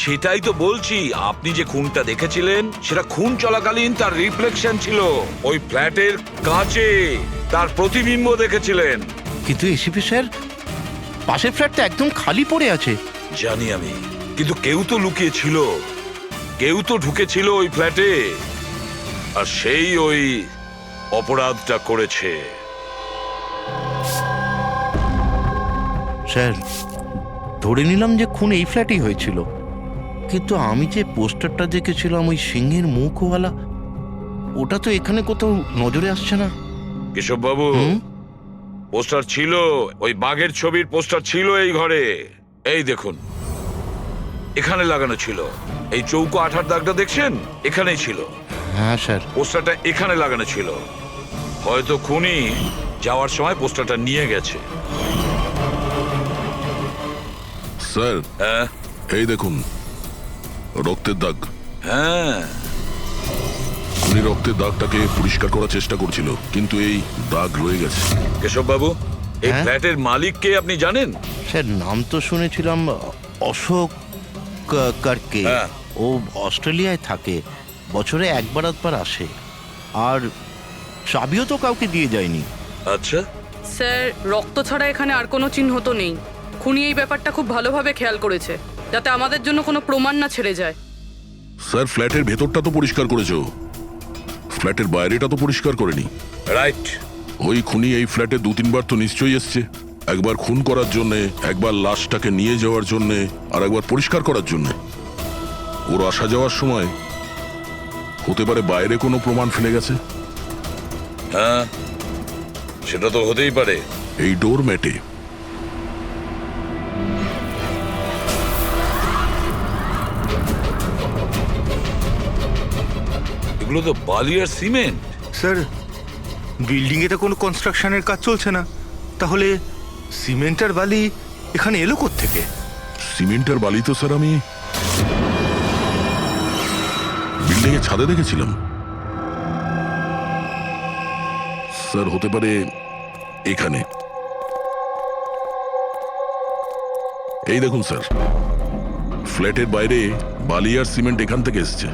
Speaker 7: সেটাই তো বলছি, আপনি যে খুনটা দেখেছিলেন সেটা খুন চলাকালীন তার রিফ্লেকশন ছিল ওই ফ্ল্যাটের কাঁচে, তার প্রতিবিম্ব দেখেছিলেন।
Speaker 1: কিন্তু এসিপি স্যার, পাশের ফ্ল্যাটটা একদম খালি পড়ে আছে।
Speaker 7: জানি আমি, কিন্তু কেউ তো লুকিয়ে ছিল, কেউ তো ঢুকেছিল ওই ফ্ল্যাটে, আর সেই ওই অপরাধটা করেছে।
Speaker 1: স্যার, ধরে নিলাম যে খুন এই ফ্ল্যাটেই হয়েছিল, কিন্তু আমি যে পোস্টারটা দেখেছিলাম ওই সিংহের মুখওয়ালা, ওটা তো এখানে কোথাও নজরে আসছে না।
Speaker 7: কেশব বাবু, পোস্টার ছিল, ওই বাঘের ছবির পোস্টার ছিল এই ঘরে। এই দেখুন, এখানে লাগানো ছিল। এই চৌকো আঠার দাগটা দেখছেন, এখানেই ছিল।
Speaker 1: হ্যাঁ স্যার।
Speaker 7: পোস্টারটা এখানে লাগানো ছিল। হয়তো খুনি যাওয়ার সময় পোস্টারটা নিয়ে গেছে।
Speaker 6: স্যার,
Speaker 7: হ্যাঁ
Speaker 6: এই দেখুন রক্তের দাগ।
Speaker 7: হ্যাঁ,
Speaker 6: উনি রক্তের দাগটাকে পরিষ্কার করার চেষ্টা করছিল, কিন্তু এই দাগ রয়ে গেছে।
Speaker 7: কেশব বাবু, এই
Speaker 1: হ্যাঁ?
Speaker 7: ফ্ল্যাটের মালিক কে আপনি জানেন?
Speaker 1: স্যার, নাম তো শুনেছিলাম অশোক কার্কে।
Speaker 7: হ্যাঁ।
Speaker 1: ও অস্ট্রেলিয়ায় থাকে, বছরে একবার আধবার আসে, আর চাবিও তো কাউকে দিয়ে যায়নি।
Speaker 7: আচ্ছা,
Speaker 8: স্যার, রক্ত ছাড়া এখানে আর কোনো চিহ্ন তো নেই। খুনি এই ব্যাপারটা খুব ভালোভাবে খেয়াল করেছে, যাতে আমাদের জন্য কোনো প্রমাণ না ছেড়ে যায়।
Speaker 6: স্যার, ফ্ল্যাটের ভেতরটা তো পরিষ্কার করেছো, ফ্ল্যাটের বাইরেটা তো পরিষ্কার করেনি।
Speaker 7: রাইট।
Speaker 6: ওই খুনি এই ফ্ল্যাটে 2-3 বার তো নিশ্চয়ই এসছে। একবার খুন করার জন্যে, একবার লাশটাকে নিয়ে যাওয়ার জন্যে, আর একবার পরিষ্কার করার জন্যে। ওর আসা যাওয়ার সময় হতে পারে বাইরে কোনো প্রমাণ ফেলে গেছে।
Speaker 7: হ্যাঁ, সেটা তো হতেই পারে।
Speaker 6: এই ডোর ম্যাটে
Speaker 7: এগুলো তো বালি আর সিমেন্ট।
Speaker 9: স্যার, বিল্ডিংয়ে তো কোনো কনস্ট্রাকশনের কাজ চলছে না, তাহলে সিমেন্ট আর বালি এখানে এলো কোত্থেকে?
Speaker 6: সিমেন্ট আর বালি তো স্যার আমি বিল্ডিং এর ছাদে দেখেছিলাম। স্যার, হতে পারে এখানে। এই দেখুন স্যার, ফ্ল্যাটের বাইরে বালি আর সিমেন্ট এখান থেকে এসছে।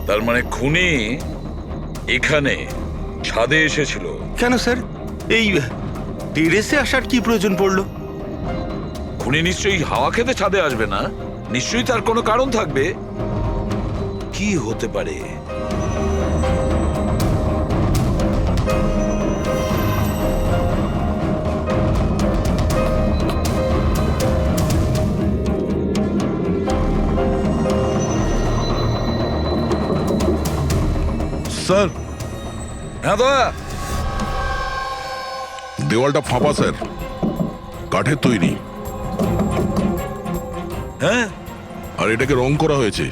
Speaker 7: তার মানে খুনি এখানে ছাদে এসেছিল।
Speaker 9: কেন স্যার, এই টেরেসে আসার কি প্রয়োজন পড়লো?
Speaker 7: খুনি নিশ্চয়ই হাওয়া খেতে ছাদে আসবে না, নিশ্চয়ই তার কোনো কারণ থাকবে। কি হতে পারে?
Speaker 6: স্যার,
Speaker 7: হ্যাঁ দাদা।
Speaker 6: দেওয়ালটা ফাঁপা স্যার, কাঠের তৈরি।
Speaker 7: হ্যাঁ,
Speaker 6: আর এটাকে রং করা হয়েছে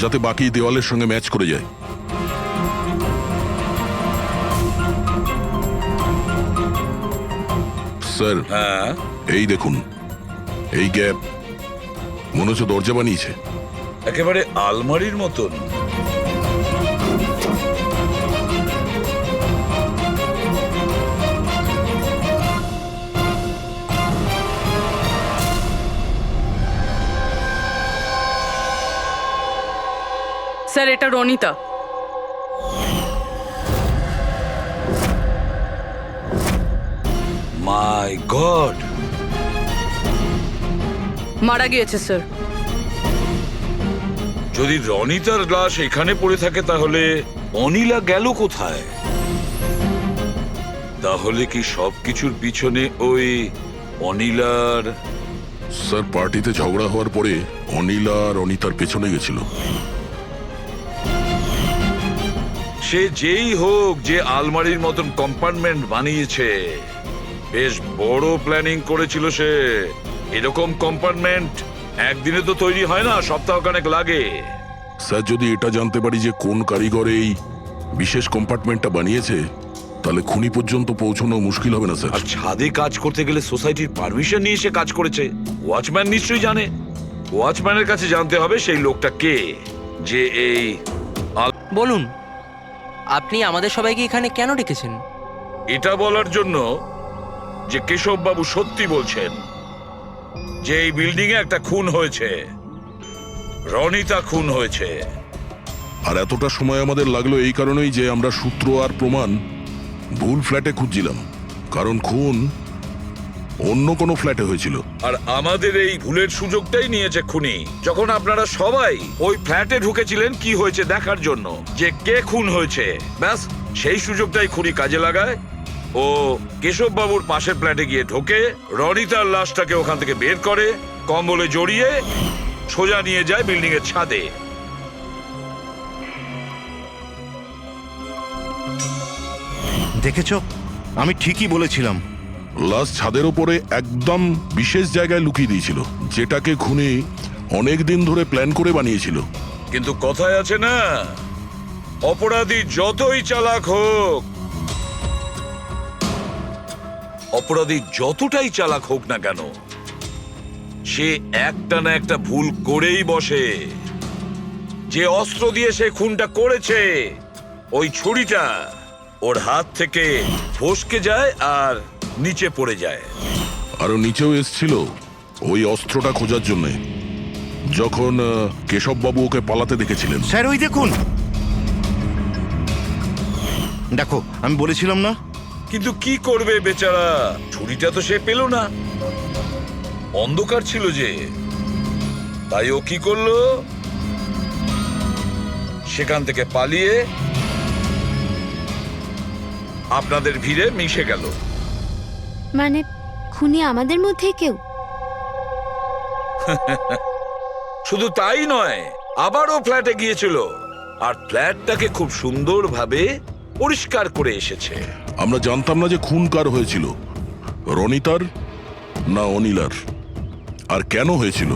Speaker 6: যাতে বাকি দেওয়ালের সঙ্গে ম্যাচ করে যায়। স্যার,
Speaker 7: হ্যাঁ,
Speaker 6: এই দেখুন, এই গ্যাপ মনে হচ্ছে দরজা বানিয়েছে।
Speaker 7: একেবারে আলমারির মতন।
Speaker 8: স্যার, এটা রনিতা।
Speaker 7: মাই গড,
Speaker 8: মারা গিয়েছে স্যার।
Speaker 7: যদি রনিতার লাশ এখানে পড়ে থাকে তাহলে অনিলা গেল কোথায়? তাহলে কি সবকিছুর পিছনে ওই অনিলার?
Speaker 6: স্যার, পার্টিতে ঝগড়া হওয়ার পরে অনিলা আর অনিতার পেছনে গেছিল।
Speaker 7: সে যেই হোক, যে আলমারির মতন কম্পার্টমেন্ট বানিয়েছে, বেশ বড় প্ল্যানিং করেছিল সে। এরকম কম্পার্টমেন্ট একদিনে তো তৈরি হয় না, সপ্তাহখানেক লাগে।
Speaker 6: স্যার, যদি এটা জানতে পারি যে কোন কারিগর এই বিশেষ কম্পার্টমেন্টটা বানিয়েছে, তাহলে খুনি পর্যন্ত পৌঁছানো মুশকিল হবে না স্যার।
Speaker 7: আর ছাদে কাজ করতে গেলে সোসাইটির পারমিশন নিয়ে সে কাজ করেছে। ওয়াচম্যান নিশ্চয়ই জানে। ওয়াচম্যানের কাছে জানতে হবে সেই লোকটা কে, যে এই
Speaker 2: বলুন, আপনি আমাদের সবাইকে এখানে কেন ডেকেছেন?
Speaker 7: এটা বলার জন্য যে কেশব বাবু সত্যি বলছেন যে এই বিল্ডিং এ একটা খুন হয়েছে, রনিতা খুন হয়েছে।
Speaker 6: আর এতটা সময় আমাদের লাগলো এই কারণেই যে আমরা সূত্র আর প্রমাণ ভুল ফ্ল্যাটে খুঁজছিলাম, কারণ খুন অন্য কোনো ফ্ল্যাটে হয়েছিল।
Speaker 7: আর আমাদের এই ভুলের সুযোগটাই নিয়েছে খুনি, যখন আপনারা সবাই ওই ফ্ল্যাটে ঢুকেছিলেন কি হয়েছে দেখার জন্য, যে কে খুন হয়েছে। ব্যাস সেই সুযোগটাই খুনি কাজে লাগায়, ও কেশব বাবুর পাশের ফ্ল্যাটে গিয়ে ঢোকে, রনিতার লাশটাকে ওখান থেকে বের করে কম্বলে জড়িয়ে সোজা নিয়ে যায় বিল্ডিং এর ছাদে।
Speaker 1: দেখেছো, আমি ঠিকই বলেছিলাম।
Speaker 6: লাশ ছাদের ওপরে একদম বিশেষ জায়গায় লুকিয়ে দিয়েছিল, যেটাকে খুনি অনেক দিন ধরে প্ল্যান করে বানিয়েছিল।
Speaker 7: কিন্তু কথায় আছে না, অপরাধী যতই চালাক হোক, অপরাধী যতটাই চালাক হোক না কেন, সে একটা না একটা ভুল করেই বসে। যে অস্ত্র দিয়ে সে খুনটা করেছে, ওই ছুরিটা ওর হাত থেকে ফসকে যায় আর নিচে পড়ে যায়।
Speaker 6: আরো নিচেও এসছিল ওই অস্ত্রটা খোঁজার জন্য, যখন কেশববাবু ওকে পালাতে দেখেছিলেন।
Speaker 1: স্যার ওই দেখুন, দেখো আমি বলেছিলাম না।
Speaker 7: কিন্তু কি করবে বেচারা, ছুরিটা তো সে পেল না, অন্ধকার ছিল যে। তাই ও কি করলো, সেখান থেকে পালিয়ে আপনাদের ভিড়ে মিশে গেল।
Speaker 3: মানে খুনি আমাদের মধ্যে কেউ?
Speaker 7: শুধু তাই নয়, আবারও ফ্ল্যাটে গিয়েছিল আর ফ্ল্যাটটাকে খুব সুন্দরভাবে পরিষ্কার করে এসেছে।
Speaker 6: আমরা জানতাম না যে খুন কার হয়েছিল, রনিতার না অনিলার, আর কেন হয়েছিল।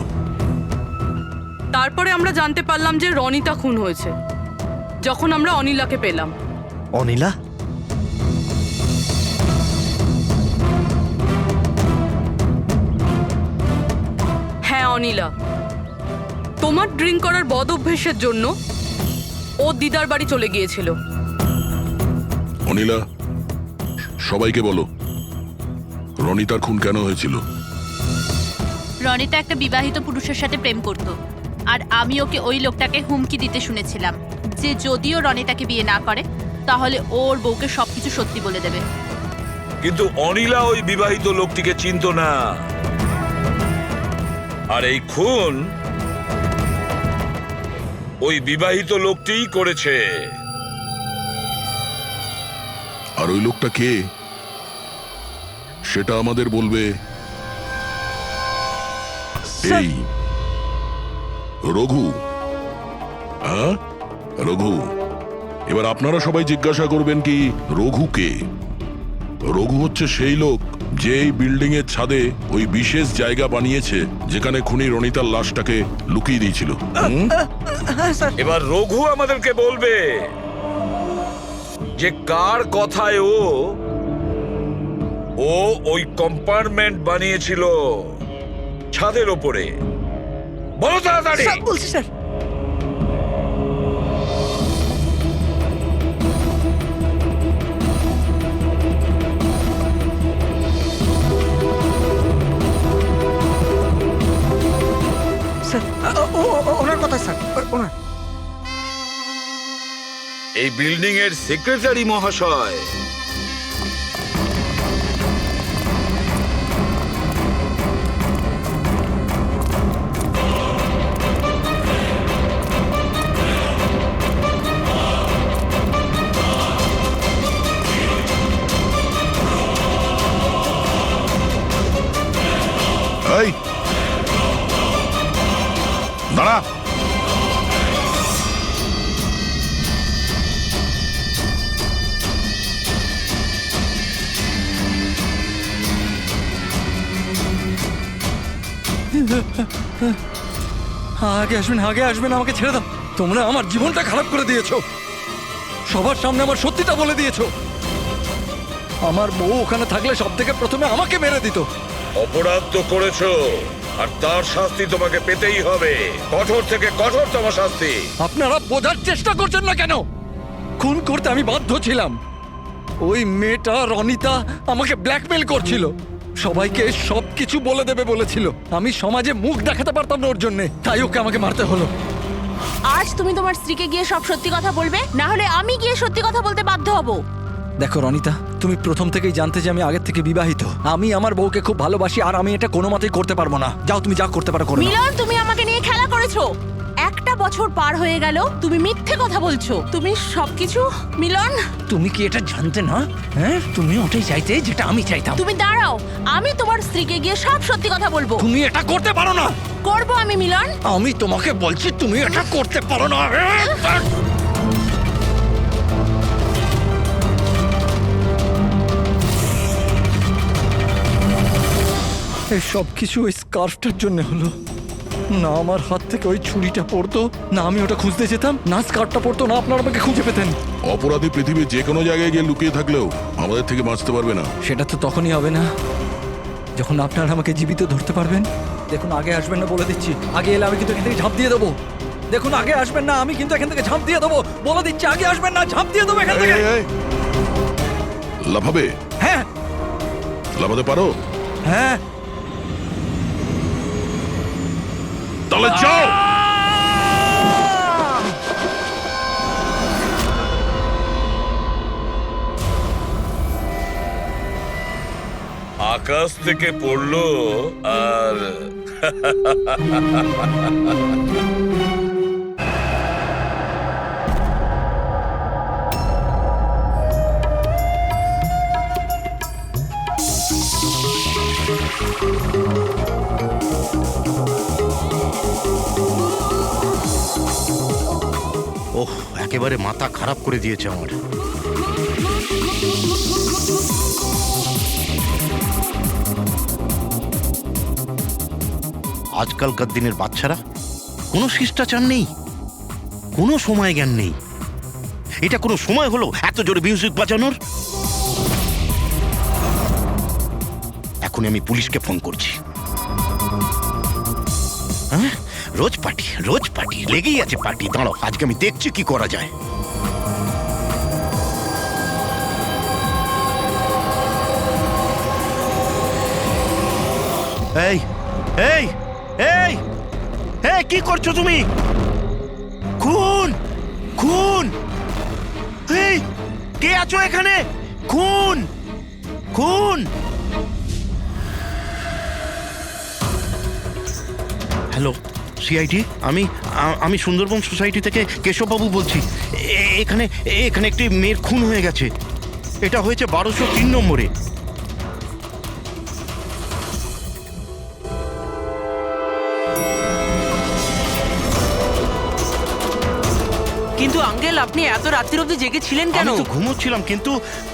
Speaker 8: তারপরে আমরা জানতে পারলাম যে রনিতা খুন হয়েছে, যখন আমরা অনিলাকে পেলাম।
Speaker 12: অনিলা?
Speaker 8: হ্যাঁ অনিলা, তোমার ড্রিঙ্ক করার বদ অভ্যেসের জন্য ও দিদার বাড়ি চলে গিয়েছিল।
Speaker 6: অনিলা, সবাইকে বলো রনিতার খুন কেন হয়েছিল।
Speaker 13: রনিতা একটা বিবাহিত পুরুষের সাথে প্রেম করত, আর আমি ওকে ওই লোকটাকে হুমকি দিতে শুনেছিলাম যে যদিও রনিতাকে বিয়ে না করে তাহলে ওর বউকে সবকিছু সত্যি বলে দেবে।
Speaker 7: কিন্তু অনিলা ওই বিবাহিত লোকটিকে চিনত না, আর এই খুন ওই বিবাহিত লোকটিই করেছে।
Speaker 6: আর ওই লোকটা কে সেটা আমাদের বলবে এই রঘু। হ্যাঁ রঘু, এবার আপনারা সবাই জিজ্ঞাসা করবেন কি রঘু কে। রঘু হচ্ছে সেই লোক যে এই বিল্ডিং এর ছাদে ওই বিশেষ জায়গা বানিয়েছে যেখানে খুনি রনিতার লাশটাকে লুকিয়ে দিয়েছিল।
Speaker 7: এবার রঘু আমাদেরকে বলবে যে কার কথায় ও ওই কম্পার্টমেন্ট বানিয়েছিল ছাদের ওপরে। বলো তাড়াতাড়ি।
Speaker 10: বলছি স্যার। ওনার কথা স্যার, ওনার।
Speaker 7: এই বিল্ডিং এর সেক্রেটারি মহাশয়।
Speaker 6: এই দাঁড়া।
Speaker 4: আগে আসবেন, আগে আসবেন, আমাকে ছেড়ে দাও। তোমরা আমার জীবনটা খারাপ করে দিয়েছো, সবার সামনে আমার সত্যিটা বলে দিয়েছো। আমার বউ ওখানে থাকলে সব থেকে প্রথমে আমাকে মেরে দিত।
Speaker 7: অপরাধ তো করেছো, আর তার শাস্তি তোমাকে পেতেই হবে, কঠোর থেকে কঠোরতম শাস্তি।
Speaker 4: আপনারা বোঝার চেষ্টা করছেন না কেন? খুন করতে আমি বাধ্য ছিলাম। ওই মেয়েটা রনিতা আমাকে ব্ল্যাকমেল করছিল, সবাইকে সবকিছু বলে দেবে বলেছিল। আমি সমাজে মুখ দেখাতে পারতাম না ওর জন্য, তাই ওকে আমাকে মারতে হলো।
Speaker 13: আজ তুমি তোমার স্ত্রীকে গিয়ে সব সত্যি কথা বলবে, না হলে আমি গিয়ে সত্যি কথা বলতে বাধ্য হব।
Speaker 4: দেখো রনিতা, তুমি প্রথম থেকেই জানতে যে আমি আগের থেকে বিবাহিত। আমি আমার বউকে খুব ভালোবাসি, আর আমি এটা কোনো মতেই করতে পারবো না। যাও, তুমি যা করতে পারো করো।
Speaker 13: মিলন, তুমি আমাকে নিয়ে খেলা করেছো। একটা বছর পার হয়ে গেল তুমি মিথ্যে কথা বলছো। তুমি সবকিছু মিলন।
Speaker 4: তুমি কি এটা জানতে না? হ্যাঁ, তুমি ওটাই চাইতে যেটা আমি চাইতাম।
Speaker 13: তুমি দাঁড়াও, আমি তোমার স্ত্রীকে গিয়ে সব সত্যি কথা বলবো।
Speaker 4: তুমি এটা করতে পারো না।
Speaker 13: করবো আমি মিলন।
Speaker 4: আমি তোমাকে বলছি তুমি এটা করতে পারো না। এই সব কিছু ওই স্কার্ফটার জন্য হলো। না আমার হাত থেকে ওই ছুরিটা পড়তো, না আমি ওটা খুঁজতে যেতাম, না স্কার্ফটা পড়তো, না আপনারা আমাকে খুঁজে পেতেন।
Speaker 6: অপরাধী পৃথিবীর যে কোনো জায়গায় গিয়ে লুকিয়ে থাকলেও আমাদের থেকে বাঁচতে পারবে না।
Speaker 4: সেটা তো তখনই হবে না যখন আপনারা আমাকে জীবিত ধরতে পারবেন। দেখুন, আগে আসবেন না বলে দিচ্ছি। আগে এলে আমি কিন্তু এখান থেকে ঝাঁপ দিয়ে দেবো। দেখুন, আগে আসবেন না, আমি কিন্তু এখান থেকে ঝাঁপ দিয়ে দেবো। বলে দিচ্ছি, আগে আসবেন না, ঝাঁপ দিয়ে দেবো এখান থেকে।
Speaker 6: লাফাবে?
Speaker 4: হ্যাঁ।
Speaker 6: লাফাতে পারো?
Speaker 4: হ্যাঁ।
Speaker 6: তাহলে যাও।
Speaker 7: আকাশ থেকে পড়লো আর
Speaker 1: ওহ, একেবারে মাথা খারাপ করে দিয়েছে আমার। আজকালকার দিনের বাচ্চারা কোনো শিষ্টাচার নেই, কোনো সময় জ্ঞান নেই। এটা কোনো সময় হলো এত জোরে মিউজিক বাজানোর? এখন আমি পুলিশকে ফোন করছি। হ্যাঁ, রোজ পার্টি লেগেই আছে পার্টি। দাঁড়াও, আজকে আমি দেখছি কি করা যায়। এই এই এই এই কি করছো তুমি? খুন খুন! এই কে আছো এখানে? খুন খুন! হ্যালো সিআইডি, আমি সুন্দরবন সোসাইটি থেকে কেশববাবু বলছি। এখানে এখানে একটি মেয়ের খুন হয়ে গেছে। এটা হয়েছে 1203 নম্বরে।
Speaker 2: কিন্তু আঙ্কেল, আপনি এত রাত্রির অবধি জেগেছিলেন কেন?
Speaker 1: আমি তো ঘুমোচ্ছিলাম, কিন্তু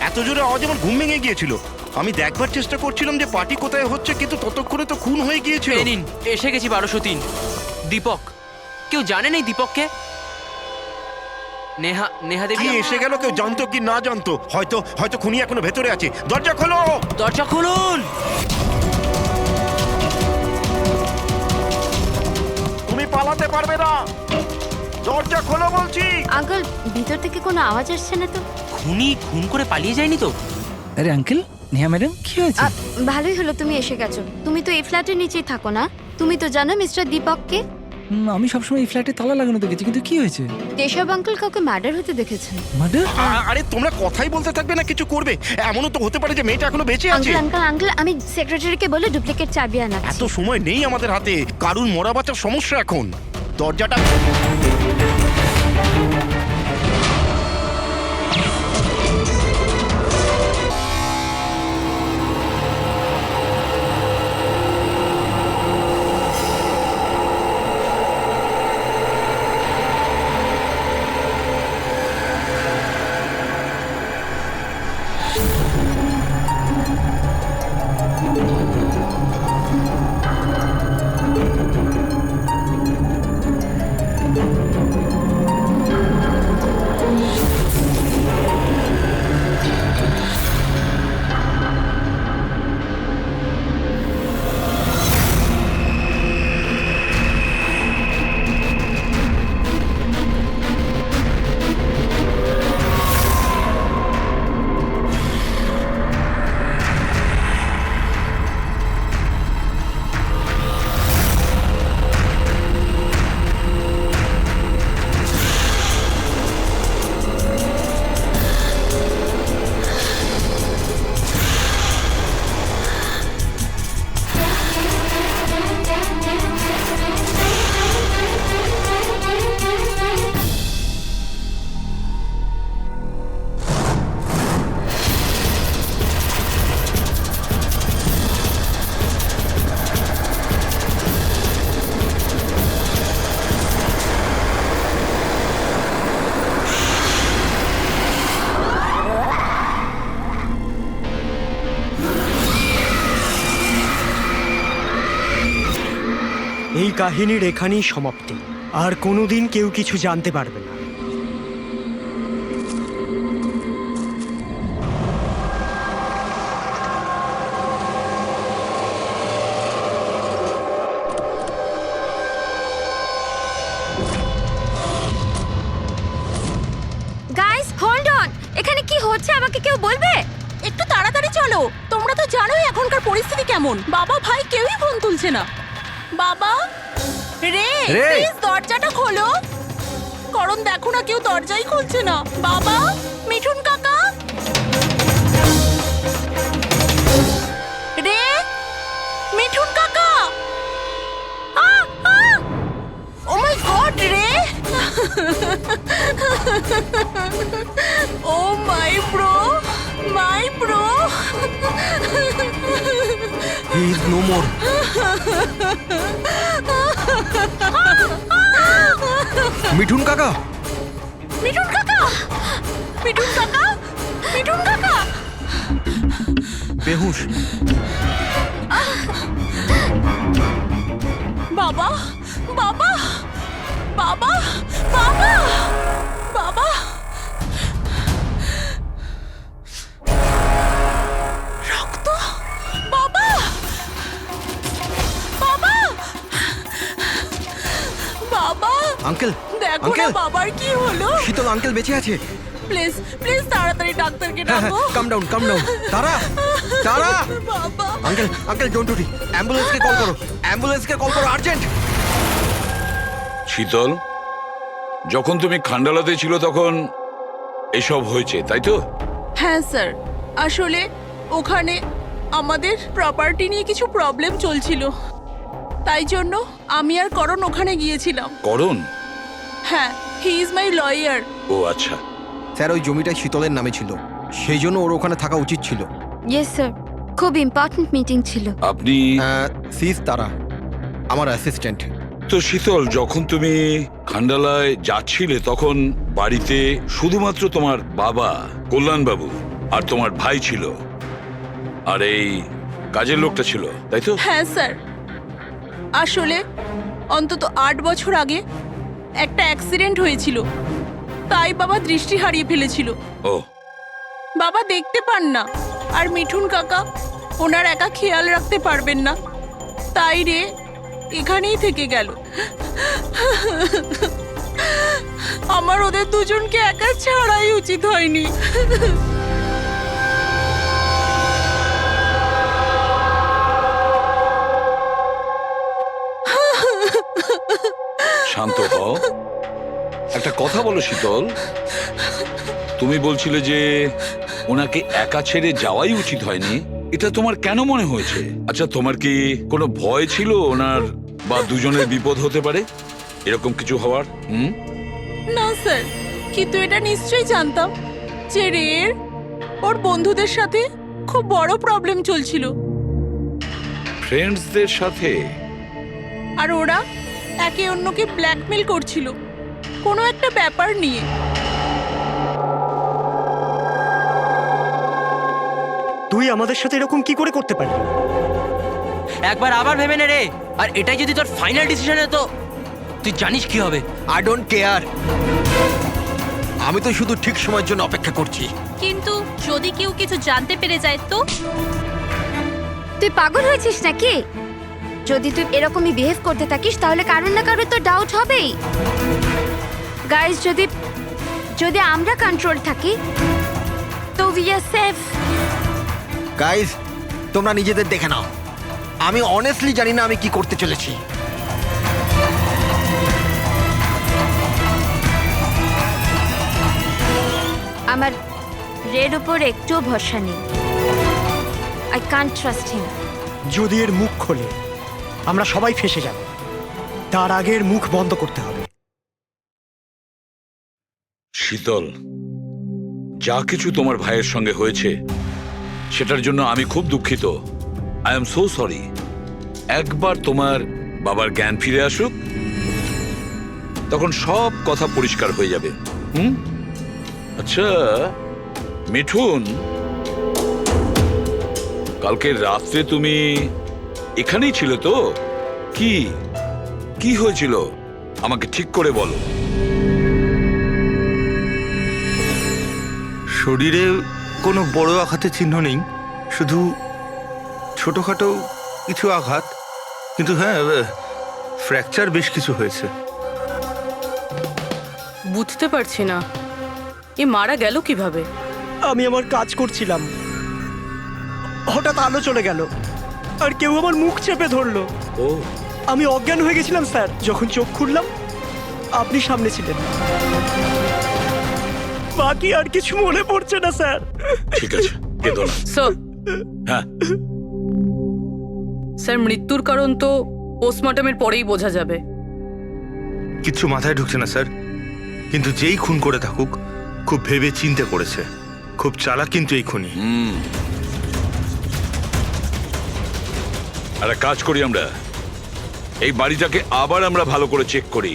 Speaker 1: এত জোরে আওয়াজ আমার ঘুম ভেঙে গিয়েছিল। আমি দেখবার চেষ্টা করছিলাম যে পার্টি কোথায় হচ্ছে, কিন্তু ততক্ষণে তো খুন হয়ে গিয়েছিল।
Speaker 2: এই নিন, এসে গেছি 1203। দীপক, কেউ জানেন এই দীপককে? নেহা দেবী
Speaker 1: কি এসে গেল? কেউ জানতো কি না জানতো? হয়তো খুনি এখনো ভেতরে আছে। দরজা খোলো!
Speaker 2: দরজা খুলুন!
Speaker 1: তুমি পালাতে পারবে না। দরজা খোলো বলছি।
Speaker 3: আঙ্কেল, ভিতর থেকে কোনো আওয়াজ আসছে না তো?
Speaker 2: খুনি খুন করে পালিয়ে যায়নি তো?
Speaker 4: আরে আঙ্কেল, নেহা ম্যাডাম, কি হয়েছে?
Speaker 3: ভালোই হলো তুমি এসে গেছো। তুমি তো এই ফ্ল্যাটের নিচেই থাকো না? তুমি তো জানো মিস্টার দীপককে?
Speaker 4: আমি সবসময় এই ফ্ল্যাটে তালা লাগানো দেখেছি, কিন্তু কি হয়েছে?
Speaker 3: কেশব আঙ্কেল কাউকে মার্ডার হতে দেখেছেন।
Speaker 4: মার্ডার?
Speaker 1: আরে তোমরা কথাই বলতে থাকবে না কিছু করবে? এমনও তো হতে পারে যে মেয়েটা এখনো বেঁচে আছে।
Speaker 3: আঙ্কেল, আমি সেক্রেটারিকে বলে ডুপ্লিকেট চাবি আনাচ্ছি।
Speaker 1: এত সময় নেই আমাদের হাতে। কারুর মরা বাঁচার সমস্যা এখন। দরজাটা
Speaker 10: এই কাহিনীর এখানেই সমাপ্তি। আর কোনোদিন কেউ কিছু জানতে পারবে না।
Speaker 3: গাইস হোল্ড অন, এখানে কি হচ্ছে আমাকে কেউ বলবে?
Speaker 13: একটু তাড়াতাড়ি চলো, তোমরা তো জানোই এখনকার পরিস্থিতি কেমন। বাবা ভাই কেউই ফোন তুলছে না। বাবা রে, প্লিজ দরজাটা খোলো। করণ দেখো না, কেউ দরজাই খুলছে না। বাবা, মিঠুন কাকা, রে, মিঠুন কাকা। ও মাই গড রে, oh my bro, my bro.
Speaker 10: He is no more. Mithun কাকা,
Speaker 13: মিঠুন কাকা, মিঠুন কাকা, মিঠুন কাকা।
Speaker 10: বেহুশ।
Speaker 13: বাবা, বাবা, বাবা, বাবা, বাবা। রক্ত, বাবা, বাবা, বাবা।
Speaker 10: আঙ্কেল,
Speaker 13: দেখো না বাবার কি হলো।
Speaker 10: শীতল আঙ্কেল বেঁচে আছে।
Speaker 13: প্লিজ প্লিজ তাড়াতাড়ি ডাক্তারকে ডাকো।
Speaker 10: কাম ডাউন, কাম ডাউন। তারা, তারা।
Speaker 13: বাবা,
Speaker 10: uncle, uncle don't worry. অ্যাম্বুলেন্সকে call করো, অ্যাম্বুলেন্সকে কল করো আর্জেন্ট।
Speaker 7: শীতল, যখন তুমি খান্ডালাতে ছিল তখন এসব হয়েছে, তাই তো?
Speaker 13: হ্যাঁ স্যার, আসলে ওখানে আমাদের প্রপার্টি নিয়ে কিছু প্রবলেম চলছিল, তাই জন্য আমি আর করণ ওখানে গিয়েছিলাম।
Speaker 7: করণ?
Speaker 13: হ্যাঁ, হি ইজ মাই লয়ার।
Speaker 7: ও আচ্ছা।
Speaker 10: স্যার, ওই জমিটা শীতলের নামে ছিল, সেই জন্য ওর ওখানে থাকা উচিত ছিল।
Speaker 3: ইয়েস স্যার, খুব ইম্পর্ট্যান্ট মিটিং ছিল।
Speaker 7: আপনি?
Speaker 10: সিস তারা, আমার অ্যাসিস্ট্যান্ট।
Speaker 7: তো শীতল, যখন তুমি খান্ডালায় যাচ্ছিলে তখন বাড়িতে শুধুমাত্র তোমার বাবা কল্যাণবাবু আর তোমার ভাই ছিল, আর এই কাজের লোকটা ছিল, তাই তো?
Speaker 13: হ্যাঁ স্যার, আসলে অন্তত 8 বছর আগে একটা অ্যাক্সিডেন্ট হয়েছিল, তাই বাবা দৃষ্টি হারিয়ে ফেলেছিল।
Speaker 7: ও,
Speaker 13: বাবা দেখতে পান না, আর মিঠুন কাকা ওনার একা খেয়াল রাখতে পারবেন না, তাই রে এখানেই থেকে গেল। আমার ওদের দুজনকে একা ছাড়াই উচিত হয়নি।
Speaker 7: শান্ত হও, একটা কথা বলো শীতল। তুমি বলছিলে যে ওনাকে একা ছেড়ে যাওয়াই উচিত হয়নি, এটা তোমার কেন মনে হয়েছে? আচ্ছা, তোমার কি কোনো ভয় ছিল ওনার বা দুজনের বিপদ হতে পারে, এরকম কিছু হওয়ার?
Speaker 13: না স্যার, কিন্তু এটা নিশ্চয়ই জানতাম যে রের ওর বন্ধুদের সাথে খুব বড় প্রবলেম চলছিল,
Speaker 7: ফ্রেন্ডসদের সাথে?
Speaker 13: আর ওরা একে অন্যকে ব্ল্যাকমেল করছিল কোনো একটা ব্যাপার নিয়ে।
Speaker 10: তুই আমাদের সাথে এরকম কি করে করতে পারলি?
Speaker 2: একবার আবার ভেবে নে রে, আর এটাই যদি তোর ফাইনাল ডিসিশন হতো, তুই জানিস কি হবে।
Speaker 10: আই ডোন্ট কেয়ার, আমি তো শুধু ঠিক সময়ের জন্য অপেক্ষা করছি।
Speaker 13: কিন্তু যদি কেউ কিছু জানতে পেরে যায় তো?
Speaker 3: তুই পাগল হয়েছিস নাকি? যদি তুই এরকমই বিহেভ করতে থাকিস তাহলে কারণ না কারণ তো ডাউট হবেই। গাইস, যদি আমরা কন্ট্রোল থাকি তো উই আর সেফ।
Speaker 10: গাইস, তোমরা নিজেদের দেখে নাও, আমি অনেস্টলি জানি না আমি কি করতে চলেছি।
Speaker 3: আমার রেড উপর একটুও ভরসা নেই। I can't trust him.
Speaker 10: যদি এর মুখ খোলে আমরা সবাই ফেঁসে যাব, তার আগে এর মুখ বন্ধ করতে হবে।
Speaker 7: শীতল, যা কিছু তোমার ভাইয়ের সঙ্গে হয়েছে সেটার জন্য আমি খুব দুঃখিত। I am so sorry. একবার তোমার বাবার জ্ঞান ফিরে আসুক, তখন সব কথা পরিষ্কার হয়ে যাবে। আচ্ছা মিঠুন, কালকে রাত্রে তুমি এখানেই ছিলে তো? কি কি হয়েছিল আমাকে ঠিক করে বলো।
Speaker 9: শরীরে কোনো বড় আঘাতের চিহ্ন নেই, শুধু ছোটখাটো কিছু আঘাত, কিন্তু হ্যাঁ ফ্র্যাকচার বেশ কিছু হয়েছে।
Speaker 8: বুঝতে পারছি না এ মারা গেল কিভাবে।
Speaker 10: আমি আমার কাজ করছিলাম, হঠাৎ আলো চলে গেল আর কেউ আমার মুখ চেপে ধরলো।
Speaker 7: ও
Speaker 10: আমি অজ্ঞান হয়ে গেছিলাম স্যার। যখন চোখ খুললাম আপনি সামনে ছিলেন। বাকি আর কিছু মনে পড়ছে না স্যার।
Speaker 7: ঠিক আছে, কেঁদো না।
Speaker 8: স্যার,
Speaker 7: হ্যাঁ,
Speaker 8: স্যার মৃত্যুর কারণ তো পোস্টমর্টমের পরেই বোঝা যাবে।
Speaker 9: কিচ্ছু মাথায় ঢুকছে না স্যার, কিন্তু যেই খুন করে থাকুক খুব ভেবে চিন্তে করেছে। খুব চালাক কিন্তু এই খুনি।
Speaker 7: আর এক কাজ করি, আমরা এই বাড়িটাকে আবার আমরা ভালো করে চেক করি।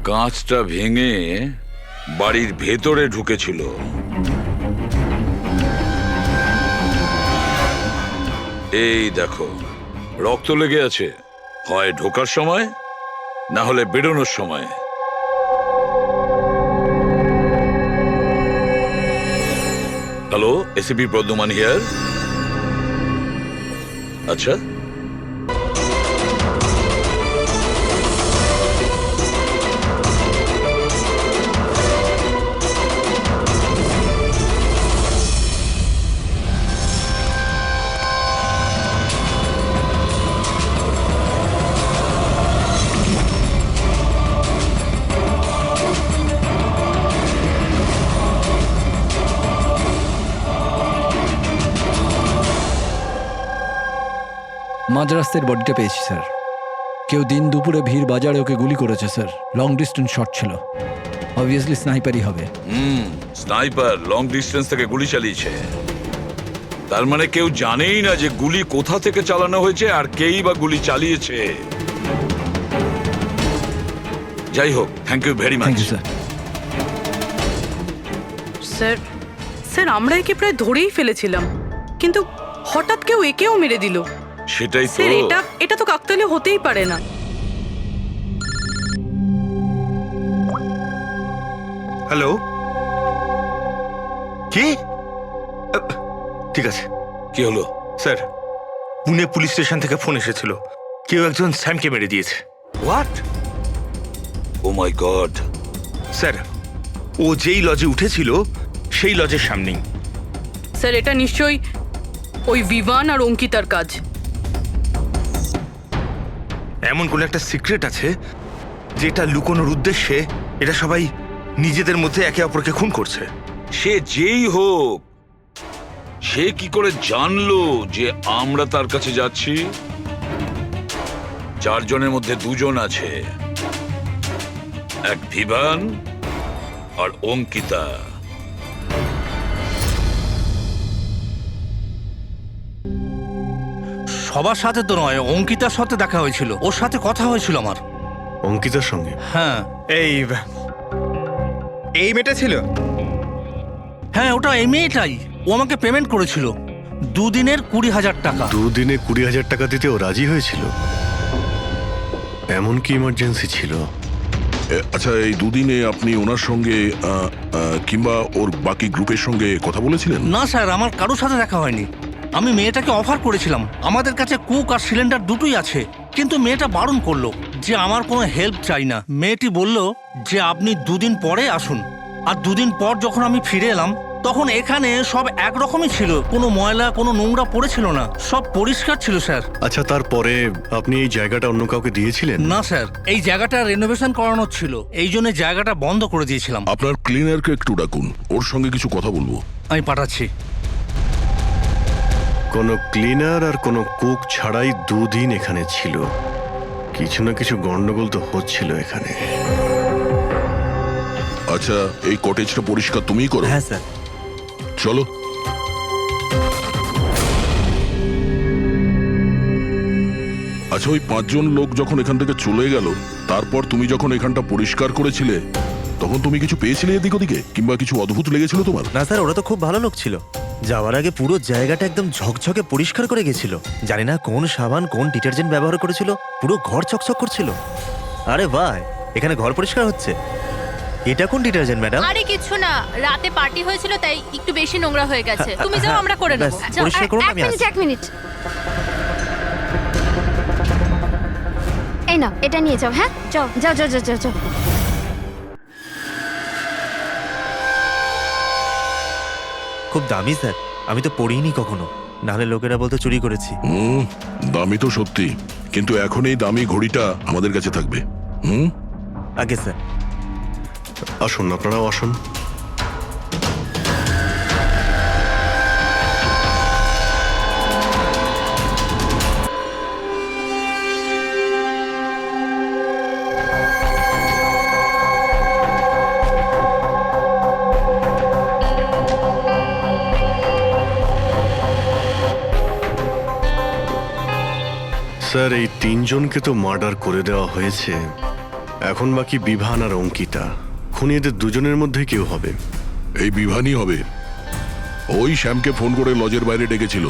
Speaker 7: কাঁচটা ভেঙে বাড়ির ভেতরে ঢুকেছিল। এই দেখো, রক্ত লেগে আছে, হয় ঢোকার সময় না হলে বেরোনোর সময়। Hello, ACP Pradyuman here. আচ্ছা,
Speaker 4: মাঝরাস্তার বডিটা পেয়েছি স্যার। কেউ দিন দুপুরে ভিড় বাজারে ওকে গুলি করেছে স্যার। লং ডিস্টেন্স শট ছিল, অবভিয়াসলি স্নাইপারই হবে।
Speaker 7: স্নাইপার লং ডিস্টেন্স থেকে গুলি চালিয়েছে, তার মানে কেউ জানেই না যে গুলি কোথা থেকে চালানো হয়েছে আর কেই বা গুলি চালিয়েছে। যাই হোক, thank you very much.
Speaker 4: Sir.
Speaker 8: Sir, sir আমরা একে প্রায় ধরেই ফেলেছিলাম, কিন্তু হঠাৎ কেউ একেও মেরে দিল।
Speaker 7: সেটাই তো।
Speaker 8: স্যার, এটা তো কাকতালীয় হতেই পারে না।
Speaker 9: হ্যালো, কি? ঠিক আছে।
Speaker 7: কি হলো
Speaker 9: স্যার? পুনে পুলিশ স্টেশন থেকে ফোন এসেছিল, কেউ একজন স্যামকে মেরে দিয়েছে। What?
Speaker 7: Oh my god.
Speaker 9: Sir, ও যেই লজে উঠেছিল সেই লজের সামনেই।
Speaker 8: স্যার, এটা নিশ্চয়ই ওই বিভান আর অঙ্কিতার কাজ।
Speaker 9: এমন কোন একটা সিক্রেট আছে যেটা লুকোনোর উদ্দেশ্যে এটা সবাই নিজেদের মধ্যে একে অপরকে খুন করছে।
Speaker 7: সে যেই হোক, সে কি করে জানলো যে আমরা তার কাছে যাচ্ছি? চারজনের মধ্যে দুজন আছে, এক ভিভান আর অঙ্কিতা।
Speaker 1: সবার সাথে তো নয়, অঙ্কিতার সাথে দেখা হয়েছিল, ওর সাথে কথা হয়েছিল আমার।
Speaker 12: অঙ্কিতার সঙ্গে?
Speaker 1: হ্যাঁ
Speaker 9: এই মেয়েটা ছিল?
Speaker 1: হ্যাঁ, ওটা এই মেয়েটাই। ও আমাকে পেমেন্ট করেছিল 2 দিনের 20,000 টাকা।
Speaker 12: 2 দিনে 20,000 টাকা দিতে ও রাজি হয়েছিল? এমন কি ইমার্জেন্সি ছিল?
Speaker 6: আচ্ছা, এই দুদিনে আপনি ওনার সঙ্গে কিংবা ওর বাকি গ্রুপের সঙ্গে কথা বলেছিলেন?
Speaker 1: না স্যার, আমার কারোর সাথে দেখা হয়নি। আমি মেয়েটাকে অফার করেছিলাম, আমাদের কাছে কুক আর সিলিন্ডার দুটোই আছে, কিন্তু মেয়েটা বারণ করলো যে আমার কোনো হেল্প চাই না। মেয়েটি বলল যে আপনি 2 দিন পরে আসুন। আর 2 দিন পর যখন আমি ফিরে এলাম তখন এখানে সব একরকমই ছিল, কোনো ময়লা কোনো নোংরা পড়েছিল না, সব পরিষ্কার ছিল স্যার।
Speaker 12: আচ্ছা, তারপরে আপনি এই জায়গাটা অন্য কাউকে দিয়েছিলেন?
Speaker 1: না স্যার, এই জায়গাটা রেনোভেশন করানোর ছিল, এই জন্য জায়গাটা বন্ধ করে দিয়েছিলাম।
Speaker 6: আপনার ক্লিনারকে একটু ডাকুন, ওর সঙ্গে কিছু কথা বলবো।
Speaker 1: আমি পাঠাচ্ছি।
Speaker 12: কোনো ক্লিনার আর কোনো কুক ছাড়াই 2 দিন এখানে ছিল। কিছু না কিছু গন্ডগোল তো হচ্ছিল এখানে।
Speaker 6: আচ্ছা, এই কটেজটা পরিষ্কার তুমিই করো?
Speaker 12: হ্যাঁ স্যার।
Speaker 6: চলো। আচ্ছা, আচ্ছা, ওই 5 জন লোক যখন এখান থেকে চলে গেল, তারপর তুমি যখন এখানটা পরিষ্কার করেছিলে, তখন তুমি কিছু পেয়েছিলে এদিক ওদিকে, কিংবা কিছু অদ্ভুত লেগেছিল তোমার?
Speaker 12: না স্যার, ওরা তো খুব ভালো লোক ছিল। যাওয়ার আগে পুরো জায়গাটা একদম ঝকঝকে পরিষ্কার করে গেছিল। জানি না কোন সাবান কোন ডিটারজেন্ট ব্যবহার করেছিল, পুরো ঘর চকচক করছিল। আরে বাহ, এখানে ঘর পরিষ্কার হচ্ছে। এটা কোন ডিটারজেন্ট ম্যাডাম?
Speaker 13: আরে কিছু না, রাতে পার্টি হয়েছিল তাই একটু বেশি নোংরা হয়ে গেছে। তুমি যাও, আমরা করে নেব।
Speaker 12: ব্যাস,
Speaker 13: যাও।
Speaker 12: পরিষ্কার করুন,
Speaker 3: এক
Speaker 12: আমি
Speaker 3: মিনিট
Speaker 12: আসছি।
Speaker 3: এক মিনিট, এই নাও এটা নিয়ে যাও। হ্যাঁ, যাও যাও যাও যাও যাও যাও।
Speaker 12: খুব দামি স্যার, আমি তো পড়িনি কখনো, নাহলে লোকেরা বলতো চুরি করেছি।
Speaker 6: দামি তো সত্যি, কিন্তু এখন এই দামি ঘড়িটা আমাদের কাছে থাকবে।
Speaker 12: আগে স্যার।
Speaker 14: আসুন, আপনারাও আসুন। স্যার, এই 3 জনকে তো মার্ডার করে দেওয়া হয়েছে। এখন বাকি বিভান আর অঙ্কিতা। খুনি এদের দুজনের মধ্যে কেউ হবে।
Speaker 6: এই বিভানই হবে। ওই শ্যামকে ফোন করে লজের বাইরে ডেকেছিল।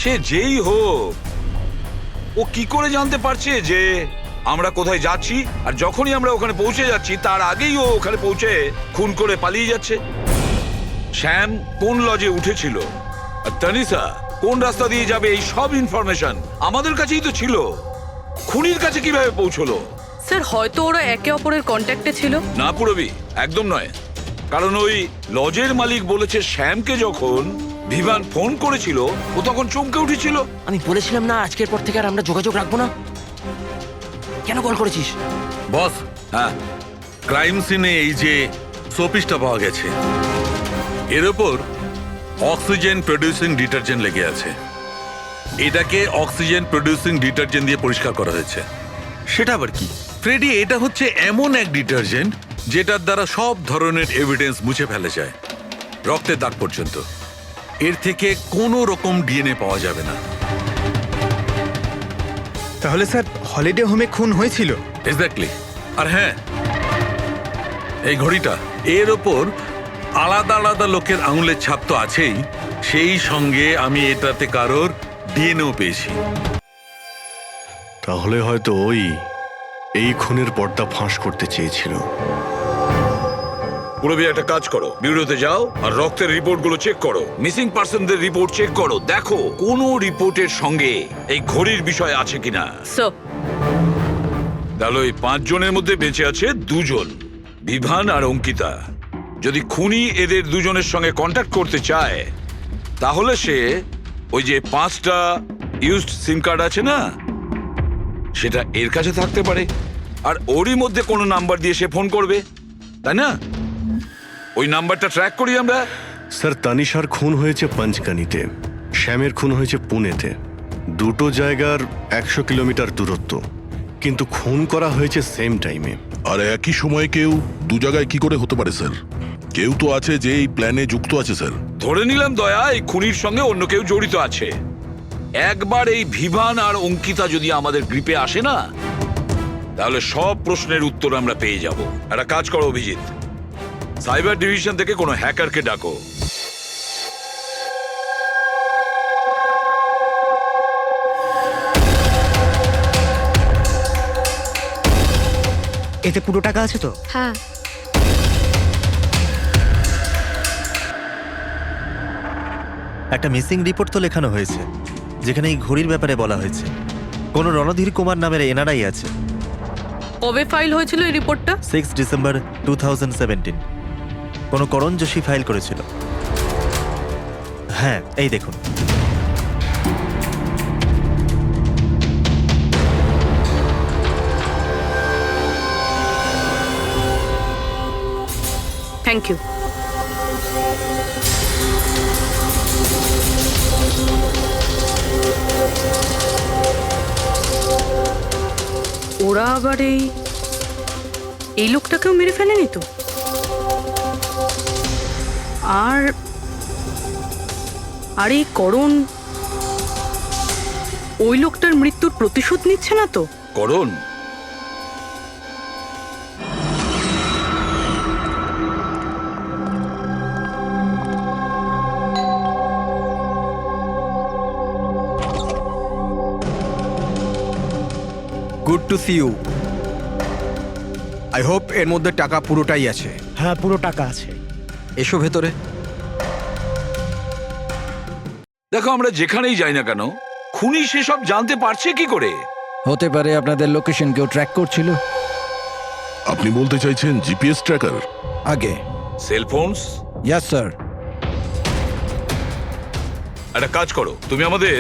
Speaker 7: সে যেই হোক, ও কি করে জানতে পারছে যে আমরা কোথায় যাচ্ছি? আর যখনই আমরা ওখানে পৌঁছে যাচ্ছি তার আগেই ও ওখানে পৌঁছে খুন করে পালিয়ে যাচ্ছে। শ্যাম কোন লজে উঠেছিল আর তানিশা কোন রাস্তা দিয়ে যাবে, এই সব ইনফরমেশন আমাদের কাছেই তো ছিল। খুনির কাছে কিভাবে পৌঁছলো?
Speaker 8: স্যার, হয়তো ওরা একে অপরের কন্ট্যাক্টে ছিল।
Speaker 7: না পুরবি, একদম নয়। কারণ ওই লজের মালিক বলেছে শ্যামকে যখন বিভান ফোন করেছিল ও তখন চমকে উঠেছিল।
Speaker 2: আমি বলেছিলাম না আজকের পর থেকে আর আমরা যোগাযোগ রাখবো না। কেন কল করেছিস?
Speaker 11: বস,
Speaker 7: হ্যাঁ,
Speaker 11: ক্রাইম সিনে এই যে সোপিসটা পাওয়া গেছে, এর ওপর অক্সিজেন প্রডিউসিং ডিটারজেন্ট লেগে আছে। এটাকে অক্সিজেন প্রডিউসিং ডিটারজেন্ট দিয়ে পরিষ্কার করা হয়েছে। সেটা আবার কি ফ্রেডি? এটা হচ্ছে এমন এক ডিটারজেন্ট যেটার দ্বারা সব ধরনের এভিডেন্স মুছে ফেলা যায়, রক্তের দাগ পর্যন্ত। এর থেকে কোনো রকম ডিএনএ পাওয়া যাবে না।
Speaker 9: তাহলে স্যার হলিডে হোমে খুন হয়েছিল?
Speaker 11: এক্স্যাক্টলি। আর হ্যাঁ, এই ঘড়িটা, এর ওপর আলাদা আলাদা লোকের আঙুলের ছাপ তো আছেই, সেই সঙ্গে আমি এটাতে কারোর ডিএনএও পেয়েছি।
Speaker 14: তাহলে হয়তো ওই এই খুনের পর্দা ফাঁস করতে চেয়েছিল।
Speaker 7: পুরবি, একটা কাজ করো, বিউরোতে যাও আর রক্তের রিপোর্টগুলো চেক করো, মিসিং পার্সনদের রিপোর্ট চেক করো, দেখো কোনো রিপোর্টের সঙ্গে এই ঘড়ির বিষয় আছে কিনা। তাহলে ওই 5 জনের মধ্যে বেঁচে আছে 2 জন, বিভান আর অঙ্কিতা। যদি খুনি এদের দুজনের সঙ্গে কন্ট্যাক্ট করতে চায় তাহলে সে ওই যে 5টা ইউজড সিম কার্ড আছে না, সেটা এর কাছে থাকতে পারে, আর ওরই মধ্যে কোনো নাম্বার দিয়ে সে ফোন করবে, তাই না? ওই নাম্বারটা ট্র্যাক করি আমরা।
Speaker 14: স্যার, তানিশার খুন হয়েছে পঞ্চকানিতে, শ্যামের খুন হয়েছে পুনেতে। দুটো জায়গার 100 কিলোমিটার দূরত্ব, কিন্তু খুন করা হয়েছে সেম টাইমে।
Speaker 6: আর একই সময়ে কেউ 2 জায়গায় কি করে হতে পারে স্যার? কেউ তো আছে যে এই প্ল্যানে যুক্ত আছে স্যার।
Speaker 7: ধরে নিলাম দয়া এই খুনির সঙ্গে অন্য কেউ জড়িত আছে। একবার এই ভিভান আর অঙ্কিতা যদি আমাদের গ্রিপে আসে না, তাহলে সব প্রশ্নের উত্তর আমরা পেয়ে যাব। একটা কাজ করো অভিজিৎ, সাইবার ডিভিশন থেকে কোনো হ্যাকারকে ডাকো।
Speaker 10: এতে পুরো টাকা আছে তো?
Speaker 3: হ্যাঁ,
Speaker 12: একটা মিসিং রিপোর্ট তো লেখানো হয়েছে, যেখানে এই ঘড়ির ব্যাপারে বলা হয়েছে। কোন রণধীর কুমার নামের এনআরআই আছে।
Speaker 8: কবে ফাইল হয়েছিল এই রিপোর্টটা?
Speaker 12: 6 ডিসেম্বর 2017। কোন করণ যোশী ফাইল করেছিল। হ্যাঁ, এই দেখুন।
Speaker 8: Thank you. ওরা আবার এই লোকটাকেও মেরে ফেলেনি তো? আর এই করণ ওই লোকটার মৃত্যুর প্রতিশোধ নিচ্ছে না তো?
Speaker 7: Karan,
Speaker 4: good to see you. I hope এর মধ্যে টাকা পুরোটাই আছে।
Speaker 10: হ্যাঁ, পুরো টাকা আছে।
Speaker 4: এসো ভেতরে।
Speaker 7: দেখো আমরা যেখানেই যাই না কেন খুনি সেসব জানতে পারছে কি করে?
Speaker 4: হতে পারে আপনাদের লোকেশন কেউ ট্র্যাক করছিল।
Speaker 6: আপনি বলতে চাইছেন জিপিএস ট্র্যাকার?
Speaker 4: আগে
Speaker 7: সেলফোনস?
Speaker 4: Yes sir.
Speaker 7: একটা কাজ করো, তুমি আমাদের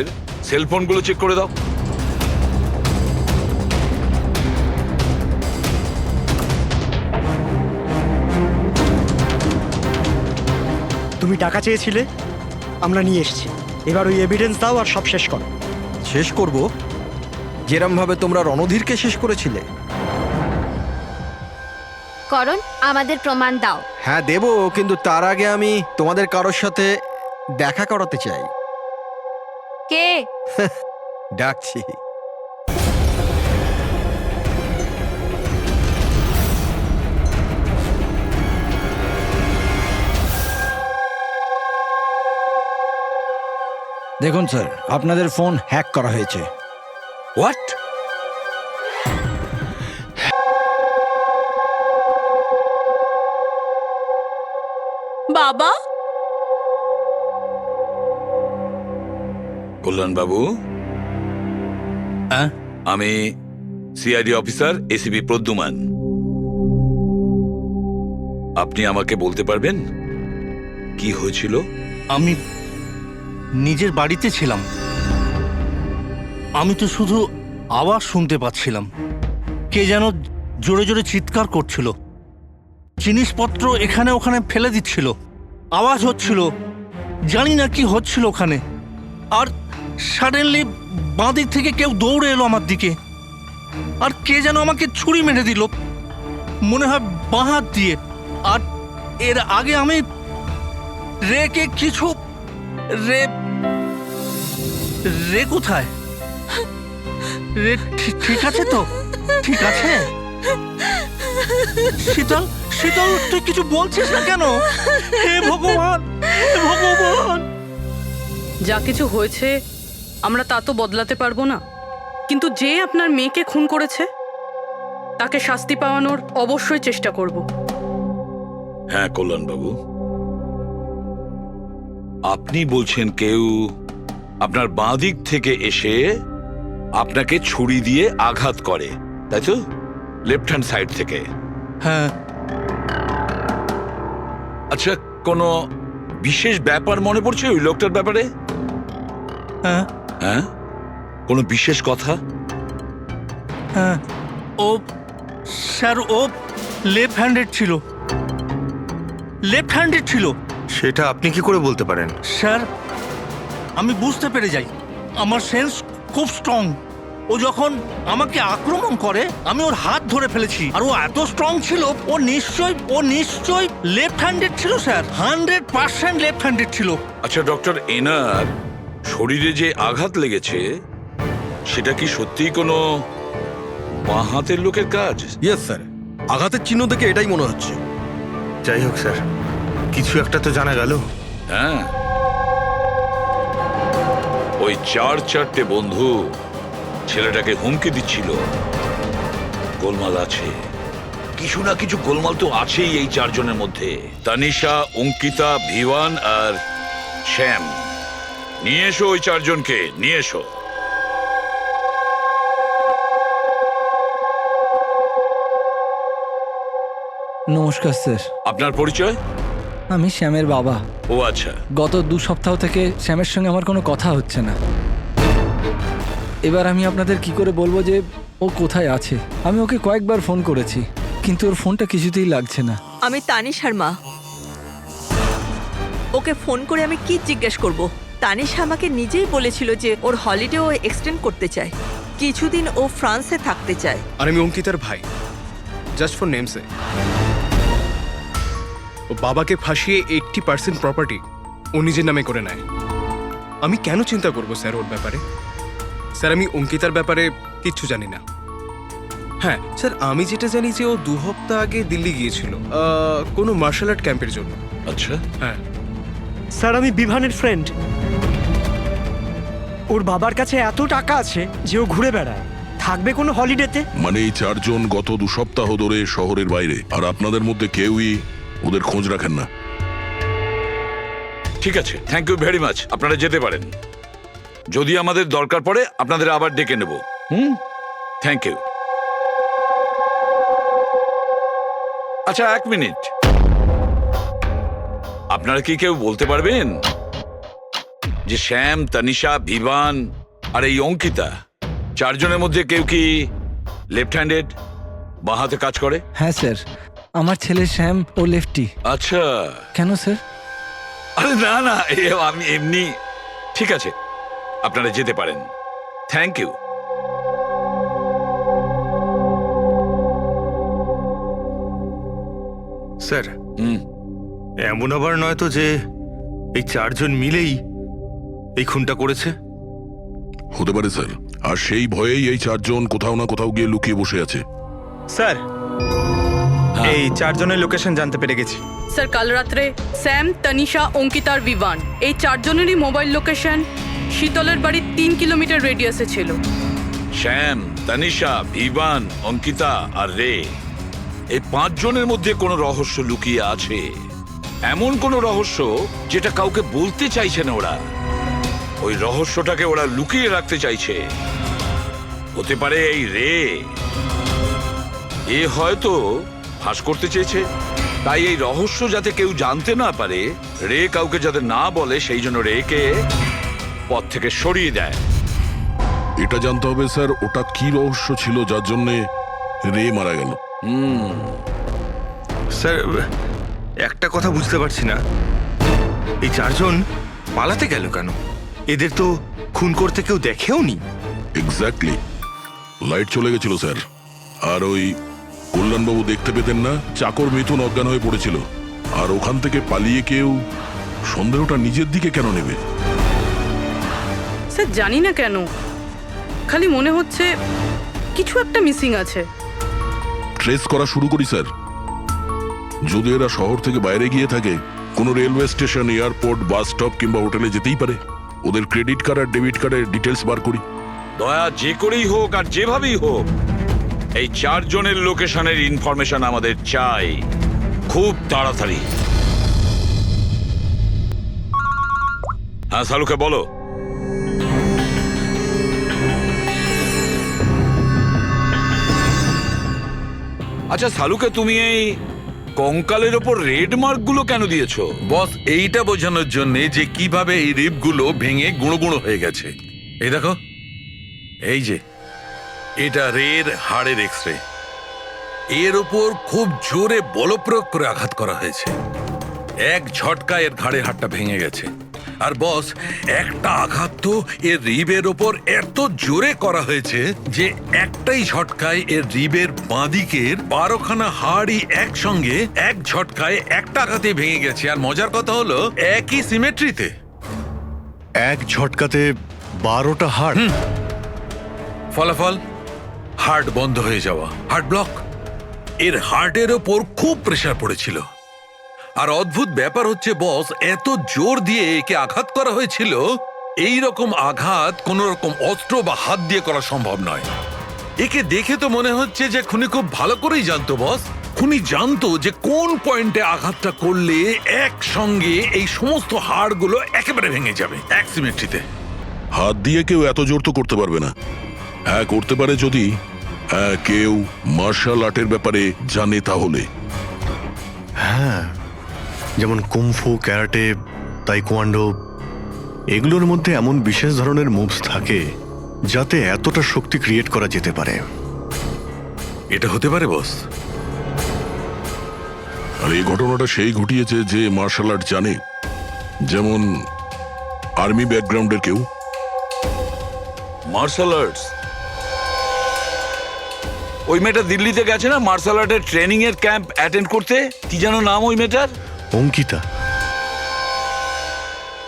Speaker 7: সেলফোনগুলো চেক করে দাও।
Speaker 10: তুমি টাকা চেয়েছিলে, আমরা নিয়ে এসেছি। এবার ওই এভিডেন্স দাও আর সব শেষ করো।
Speaker 4: শেষ করব যেরম ভাবে তোমরা রণধীরকে শেষ করেছিলে?
Speaker 3: করণ, আমাদের প্রমাণ দাও।
Speaker 4: হ্যাঁ দেব, কিন্তু তার আগে আমি তোমাদের কারোর সাথে দেখা করাতে চাই।
Speaker 3: কে?
Speaker 4: ডাকছি। দেখুন স্যার, আপনাদের ফোন হ্যাক করা হয়েছে।
Speaker 7: হোয়াট?
Speaker 13: বাবা,
Speaker 7: কল্যাণ বাবু,
Speaker 1: হ্যাঁ?
Speaker 7: আমি সিআইডি অফিসার এসিপি প্রদ্যুমান। আপনি আমাকে বলতে পারবেন কি হয়েছিল?
Speaker 1: আমি নিজের বাড়িতে ছিলাম। আমি তো শুধু আওয়াজ শুনতে পাচ্ছিলাম। কে যেন জোরে জোরে চিৎকার করছিল, জিনিসপত্র এখানে ওখানে ফেলে দিচ্ছিল, আওয়াজ হচ্ছিল, জানি না কি হচ্ছিল ওখানে। আর সাডেনলি বাঁ দিক থেকে কেউ দৌড়ে এলো আমার দিকে, আর কে যেন আমাকে ছুরি মেরে দিল, মনে হয় বাঁ হাত দিয়ে। আর এর আগে আমি রেকে কিছু রে কোথায়? রে ঠিক আছে তো? ঠিক আছে? শীতল, শীতল, তুই কিছু বলছিস না কেন? হে ভগবান, হে ভগবান!
Speaker 8: যা কিছু হয়েছে আমরা তা তো বদলাতে পারবো না, কিন্তু যে আপনার মেয়েকে খুন করেছে তাকে শাস্তি পাওয়ানোর অবশ্যই চেষ্টা করব।
Speaker 7: হ্যাঁ কল্যাণ বাবু, আপনি বলছেন কেউ আপনার বাঁ দিক থেকে এসে আপনাকে ছুরি দিয়ে আঘাত করে, তাই তো? লেফট হ্যান্ড সাইড থেকে?
Speaker 1: হ্যাঁ।
Speaker 7: আচ্ছা, কোনো বিশেষ ব্যাপার মনে পড়ছে ওই লোকটার ব্যাপারে?
Speaker 1: হ্যাঁ।
Speaker 7: হ্যাঁ, কোনো বিশেষ কথা?
Speaker 1: হ্যাঁ, ও স্যার, ও লেফট হ্যান্ডেড ছিল। লেফট হ্যান্ডেড ছিল।
Speaker 14: সেটা আপনি কি করে বলতে পারেন?
Speaker 1: স্যার, আমি বুঝতে পেরে যাই, আমার সেন্স খুব স্ট্রং। ও যখন আমাকে আক্রমণ করে আমি ওর হাত ধরে ফেলেছি, আর ও এত স্ট্রং ছিল, ও নিশ্চয়ই লেফট হ্যান্ডেড ছিল স্যার। 100% লেফট হ্যান্ডেড ছিল।
Speaker 7: আচ্ছা ডক্টর, এনার শরীরে যে আঘাত লেগেছে সেটা কি সত্যিই কোনো বাঁ হাতের লোকের কাজ?
Speaker 4: ইয়েস স্যার, আঘাতের চিহ্ন দেখে এটাই মনে হচ্ছে।
Speaker 14: যাই হোক স্যার, কিছু একটা তো জানা গেল।
Speaker 7: হ্যাঁ, ওই 4-4টে বন্ধু ছেলেটাকে হুমকি দিচ্ছিল। গোলমাল আছে, কিছু না কিছু গোলমাল তো আছেই এই 4 জনের মধ্যে। তানিশা, অঙ্কিতা, ভিওয়ান আর শ্যাম। নিয়ে এসো ওই 4 জনকে, নিয়ে এসো।
Speaker 4: নমস্কার স্যার।
Speaker 7: আপনার পরিচয়?
Speaker 4: আমি শ্যামের বাবা।
Speaker 7: ও আচ্ছা।
Speaker 4: গত 2 সপ্তাহ থেকে শ্যামের সঙ্গে আমার কোনো কথা হচ্ছে না। এবার আমি আপনাদের কি করে বলবো যে ও কোথায় আছে? আমি ওকে কয়েকবার ফোন করেছি, কিন্তু ওর ফোনটা কিছুতেই লাগছে না।
Speaker 13: আমি তানিশার মা। ওকে ফোন করে আমি কি জিজ্ঞেস করব? তানিশা আমাকে নিজেই বলেছিল যে ওর হলিডে ও এক্সটেন্ড করতে চায়, কিছুদিন ও ফ্রান্সে থাকতে চায়।
Speaker 9: আর আমি অঙ্কিতার ভাই, জাস্ট ফর নেমসে। ও বাবাকে ফাঁসিয়ে 80% প্রপার্টি ও নিজের নামে করে নেয়। আমি কেন চিন্তা করব স্যার ওর ব্যাপারে?
Speaker 15: স্যার আমি অঙ্কিতার ব্যাপারে কিচ্ছু জানি না। হ্যাঁ স্যার, আমি যেটা জানি যে ও 2 হপ্তাহ আগে দিল্লি গিয়েছিল কোনো মার্শাল আর্ট ক্যাম্পের জন্য।
Speaker 7: আচ্ছা,
Speaker 15: হ্যাঁ
Speaker 10: স্যার আমি বিভানের ফ্রেন্ড। ওর বাবার কাছে এত টাকা আছে যে ও ঘুরে বেড়ায়, থাকবে কোনো হলিডেতে।
Speaker 6: মানে এই 4 জন গত 2 সপ্তাহ ধরে শহরের বাইরে, আর আপনাদের মধ্যে কেউই ওদের খোঁজ রাখেন না।
Speaker 7: ঠিক আছে, থ্যাংক ইউ ভেরি মাচ। আপনারা যেতে পারেন। যদি আমাদের দরকার পড়ে আপনাদের আবার ডেকে নেব। Thank you. আচ্ছা, 1 মিনিট। আপনারা কি কেউ বলতে পারবেন যে শ্যাম, তানিশা, ভিভান আর এই অঙ্কিতা 4 জনের মধ্যে কেউ কি লেফট হ্যান্ডেড, বাঁ হাতে কাজ করে?
Speaker 4: হ্যাঁ স্যার, আমার ছেলে শ্যাম ও লেফটি।
Speaker 7: আচ্ছা।
Speaker 4: কেন স্যার?
Speaker 7: আরে না না, আমি এমনি। ঠিক আছে, আপনারা যেতে পারেন। Thank you.
Speaker 12: স্যার, এমন আবার নয় তো যে এই 4 জন মিলেই এই খুনটা করেছে?
Speaker 6: হতে পারে স্যার, আর সেই ভয়েই এই 4 জন কোথাও না কোথাও গিয়ে লুকিয়ে বসে আছে।
Speaker 9: স্যার, এই 4 জনের লোকেশন জানতে পেরে গেছি।
Speaker 8: স্যার কাল রাত্রে স্যাম, তানিশা, অঙ্কিতা আর বিভান এই 4 জনেরই মোবাইল লোকেশন শীতলের বাড়ির 3 কিলোমিটার রেডিয়াসে ছিল।
Speaker 7: শ্যাম, তানিশা, ভিভান, অঙ্কিতা আর রে, এই 5 জনের মধ্যে কোনো রহস্য লুকিয়ে আছে। এমন কোনো রহস্য যেটা কাউকে বলতে চাইছে না ওরা। ওই রহস্যটাকে ওরা লুকিয়ে রাখতে চাইছে। হতে পারে এই রে, এ হয়তো ফাঁস করতে চেয়েছে। তাই এই রহস্য যাতে কেউ জানতে না পারে, রে কাউকে যাতে না বলে, সেই জন্য রেকে পথ থেকে সরিয়ে দেয়।
Speaker 6: এটা জানতে হবে স্যার, ওটা কি রহস্য ছিল যার জন্যে রে মারা গেল।
Speaker 12: স্যার, একটা কথা বুঝতে পারছি না, এই 4 জন পালাতে গেল কেন? এদের তো খুন করতে কেউ দেখেও নি।
Speaker 6: এক্স্যাক্টলি, লাইট চলে গেছিল স্যার। আর ওই কল্যাণবাবু দেখতে পেতেন না, চাকর মিথুন অজ্ঞান হয়ে পড়েছিল। আর ওখান থেকে পালিয়ে কেউ সন্দেহটা নিজের দিকে কেন নেবে?
Speaker 8: স্যার জানি না কেন, খালি মনে হচ্ছে কিছু একটা মিসিং আছে।
Speaker 6: ট্রেস করা শুরু করি স্যার। যদি এরা শহর থেকে বাইরে গিয়ে থাকে, কোনো railway station, airport, bus stop কিংবা হোটেলে যেতেই পারে। ওদের ক্রেডিট কার্ড আর ডেবিট কার্ডের ডিটেলস বার করি।
Speaker 7: দয়া যে করেই হোক আর যেভাবেই হোক, এই 4 জনের লোকেশনের ইনফরমেশন আমাদের চাই, খুব তাড়াতাড়ি। হ্যাঁ সালুকে বলো। আচ্ছা সালুকে, তুমি এই কঙ্কালের ওপর রেড মার্ক গুলো কেন দিয়েছো?
Speaker 11: বস এইটা বোঝানোর জন্য যে কিভাবে এই রিপগুলো ভেঙে গুঁড়ো গুঁড়ো হয়ে গেছে। এই দেখো, এই যে এটা রের হাড়ের এক্সরে। এর উপর খুব জোরে বলপ্রয়োগ করে আঘাত করা হয়েছে। এক ঝটকায় এর ঘাড়ের হাড়টা ভেঙে গেছে। আর বস, একটা আঘাত তো এর রিবের ওপর এত জোরে করা হয়েছে যে একটাই ঝটকায় এর রিবের বাঁদিকের 12খানা হাড়ই একসঙ্গে এক ঝটকায় একটা আঘাতে ভেঙে গেছে। আর মজার কথা হলো একই সিমেট্রিতে।
Speaker 14: এক ঝটকাতে 12টা হাড়।
Speaker 11: ফলাফল হার্ট বন্ধ হয়ে যাওয়া, হার্ট ব্লক। এর হার্টের ওপর খুব প্রেসার পড়েছিল। আর অদ্ভুত ব্যাপার হচ্ছে বস, এত জোর দিয়ে একে আঘাত করা হয়েছিল, এই রকম আঘাত কোন রকম অস্ত্র বা হাত দিয়ে করা সম্ভব নয়। একে দেখে তো মনে হচ্ছে যে খুনি খুব ভালো করেই জানতো বস। খুনি জানতো যে কোন পয়েন্টে আঘাতটা করলে একসঙ্গে এই সমস্ত হাড়গুলো একেবারে ভেঙে যাবে এক সিমেট্রিতে।
Speaker 6: হাত দিয়ে কেউ এত জোর তো করতে পারবে না। হ্যাঁ করতে পারে যদি কেউ মার্শাল আর্টের ব্যাপারে জানে তাহলে।
Speaker 14: হ্যাঁ, যেমন কুমফু, ক্যারাটে, তাইকোয়ান্ডো, এগুলোর মধ্যে এমন বিশেষ ধরনের মুভস থাকে যাতে এতটা শক্তি ক্রিয়েট করা যেতে পারে।
Speaker 11: এটা হতে পারে বস।
Speaker 6: আর এই ঘটনাটা সেই ঘটিয়েছে যে মার্শাল আর্ট জানে, যেমন আর্মি ব্যাকগ্রাউন্ডের কেউ।
Speaker 7: Martial arts? ওই মেয়েটা দিল্লিতে গেছে না মার্শাল আর্টের ট্রেনিং এর ক্যাম্প অ্যাটেন্ড করতে? কি যেন নাম ওই মেয়েটার?
Speaker 14: অঙ্কিতা।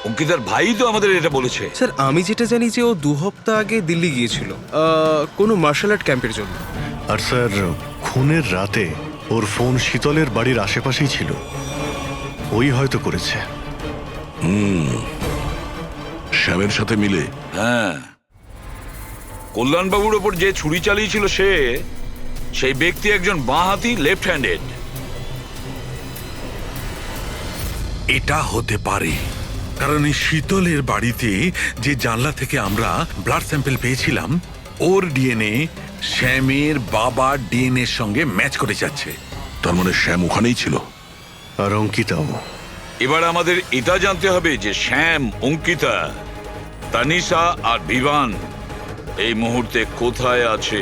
Speaker 7: অঙ্কিতার ভাই তো আমাদের এটা বলেছে।
Speaker 15: স্যার আমি যেটা জানি যে ও 2 সপ্তাহ আগে দিল্লি গিয়েছিল কোনো মার্শাল আর্ট ক্যাম্পের জন্য।
Speaker 14: আর স্যার খুনের রাতে ওর ফোন শীতলের বাড়ির আশেপাশেই ছিল, ওই হয়তো করেছে।
Speaker 6: শ্যামের সাথে মিলে।
Speaker 7: হ্যাঁ, কল্যাণবাবুর ওপর যে ছুরি চালিয়েছিল সেই ব্যক্তি একজন বাঁহাতি লেফট হ্যান্ডেড।
Speaker 11: এটা হতে পারে, কারণ এই শীতলের বাড়িতে যে জানলা থেকে আমরা ব্লাড স্যাম্পল পেয়েছিলাম ওর ডিএনএ শ্যামের বাবার ডিএনএ এর সঙ্গে ম্যাচ করে যাচ্ছে।
Speaker 6: তার মানে শ্যাম ওখানেই ছিল।
Speaker 14: আর অঙ্কিতাও।
Speaker 7: এবার আমাদের এটা জানতে হবে যে শ্যাম, অঙ্কিতা, তানিশা আর বিভান এই মুহূর্তে কোথায় আছে।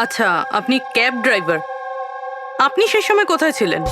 Speaker 8: আচ্ছা, আপনি ক্যাব ড্রাইভার, আপনি সেই সময় কোথায় ছিলেন?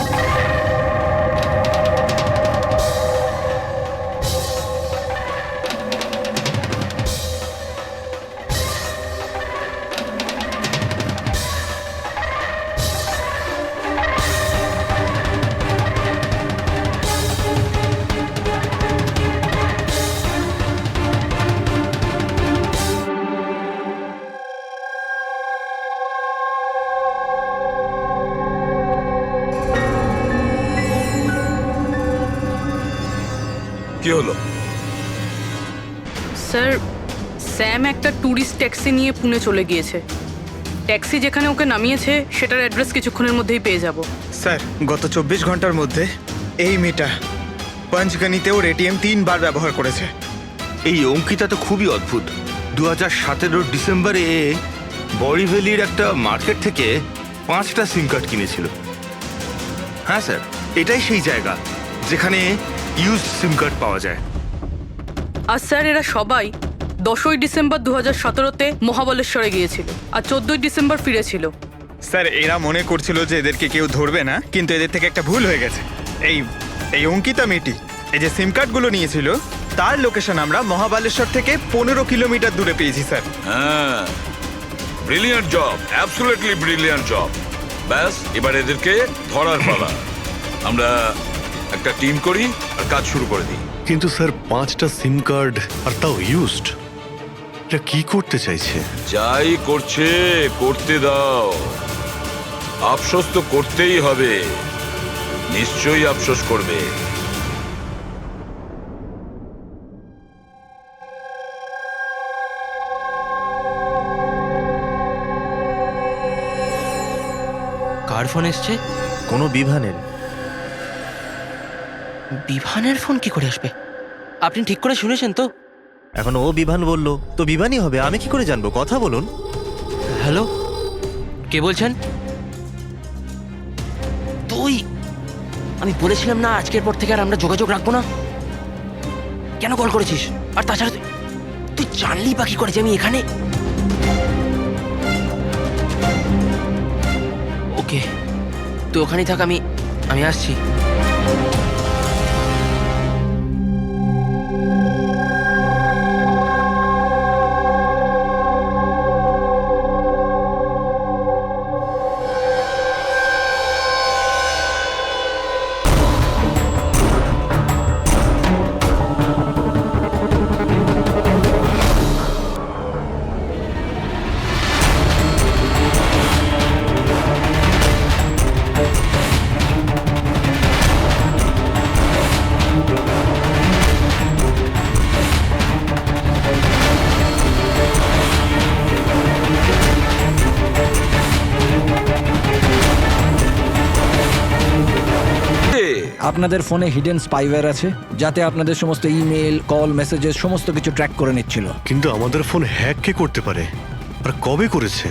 Speaker 7: কি হলো?
Speaker 8: স্যার, স্যাম একটা ট্যুরিস্ট ট্যাক্সি নিয়ে পুনে চলে গিয়েছে। ট্যাক্সি যেখানে ওকে নামিয়েছে সেটার অ্যাড্রেস কিছুক্ষণের মধ্যেই পেয়ে যাব।
Speaker 9: স্যার গত 24 ঘন্টার মধ্যে এই মেয়েটা পঞ্চগনিতে ওর এটিএম 3 বার ব্যবহার করেছে।
Speaker 16: এই অঙ্কিতা তো খুবই অদ্ভুত। 2017 ডিসেম্বরে বড়িভ্যালির একটা মার্কেট থেকে 5টা সিম কার্ড কিনেছিল। হ্যাঁ স্যার, এটাই সেই জায়গা যেখানে ইউজড সিম কার্ড পাওয়া যায়।
Speaker 8: আর স্যার, এরা সবাই 10ই ডিসেম্বর 2017-তে মহাবলেশ্বরে গিয়েছিল আর 14ই ডিসেম্বর ফিরেছিল।
Speaker 9: স্যার এরা মনে করছিল যে এদেরকে কেউ ধরবে না, কিন্তু এদের থেকে একটা ভুল হয়ে গেছে। এই অঙ্কিতা মেয়েটি এই যে সিম কার্ডগুলো নিয়েছিল তার লোকেশন আমরা মহাবালেশ্বর থেকে 15 কিলোমিটার দূরে পেয়েছি স্যার।
Speaker 7: হ্যাঁ, brilliant job, absolutely brilliant job. ব্যাস, এবার এদেরকে ধরার পালা। আমরা একটা টিম করি আর কাজ শুরু করে দিই।
Speaker 14: কিন্তু স্যার 5টা সিম কার্ড আর তাও ইউজড, এটা কি করতে চাইছে?
Speaker 7: যাই করছে করতে দাও, আফসোস তো করতেই হবে, নিশ্চয়ই আফসোস করবে।
Speaker 2: কার ফোন এসছে?
Speaker 12: কোনো বিভানের।
Speaker 2: বিভানের ফোন কি করে আসবে? আপনি ঠিক করে শুনেছেন তো?
Speaker 12: এখন ও বিভান বললো তো বিভানই হবে, আমি কি করে জানবো? কথা বলুন।
Speaker 2: হ্যালো, কে বলছেন? তুই? আমি বলেছিলাম না আজকের পর থেকে আর আমরা যোগাযোগ রাখবো না। কেন কল করেছিস? আর তাছাড়া তুই জানলি বা কি করে যে আমি এখানে? ওকে, তুই ওখানেই থাক, আমি আসছি।
Speaker 4: আপনাদের ফোনে হিডেন স্পাইওয়্যার আছে, যাতে আপনাদের সমস্ত ইমেল, কল, মেসেজেস সমস্ত কিছু ট্র্যাক করে নিচ্ছিল।
Speaker 14: কিন্তু আমাদের ফোন হ্যাক কে করতে পারে আর কবে করেছে?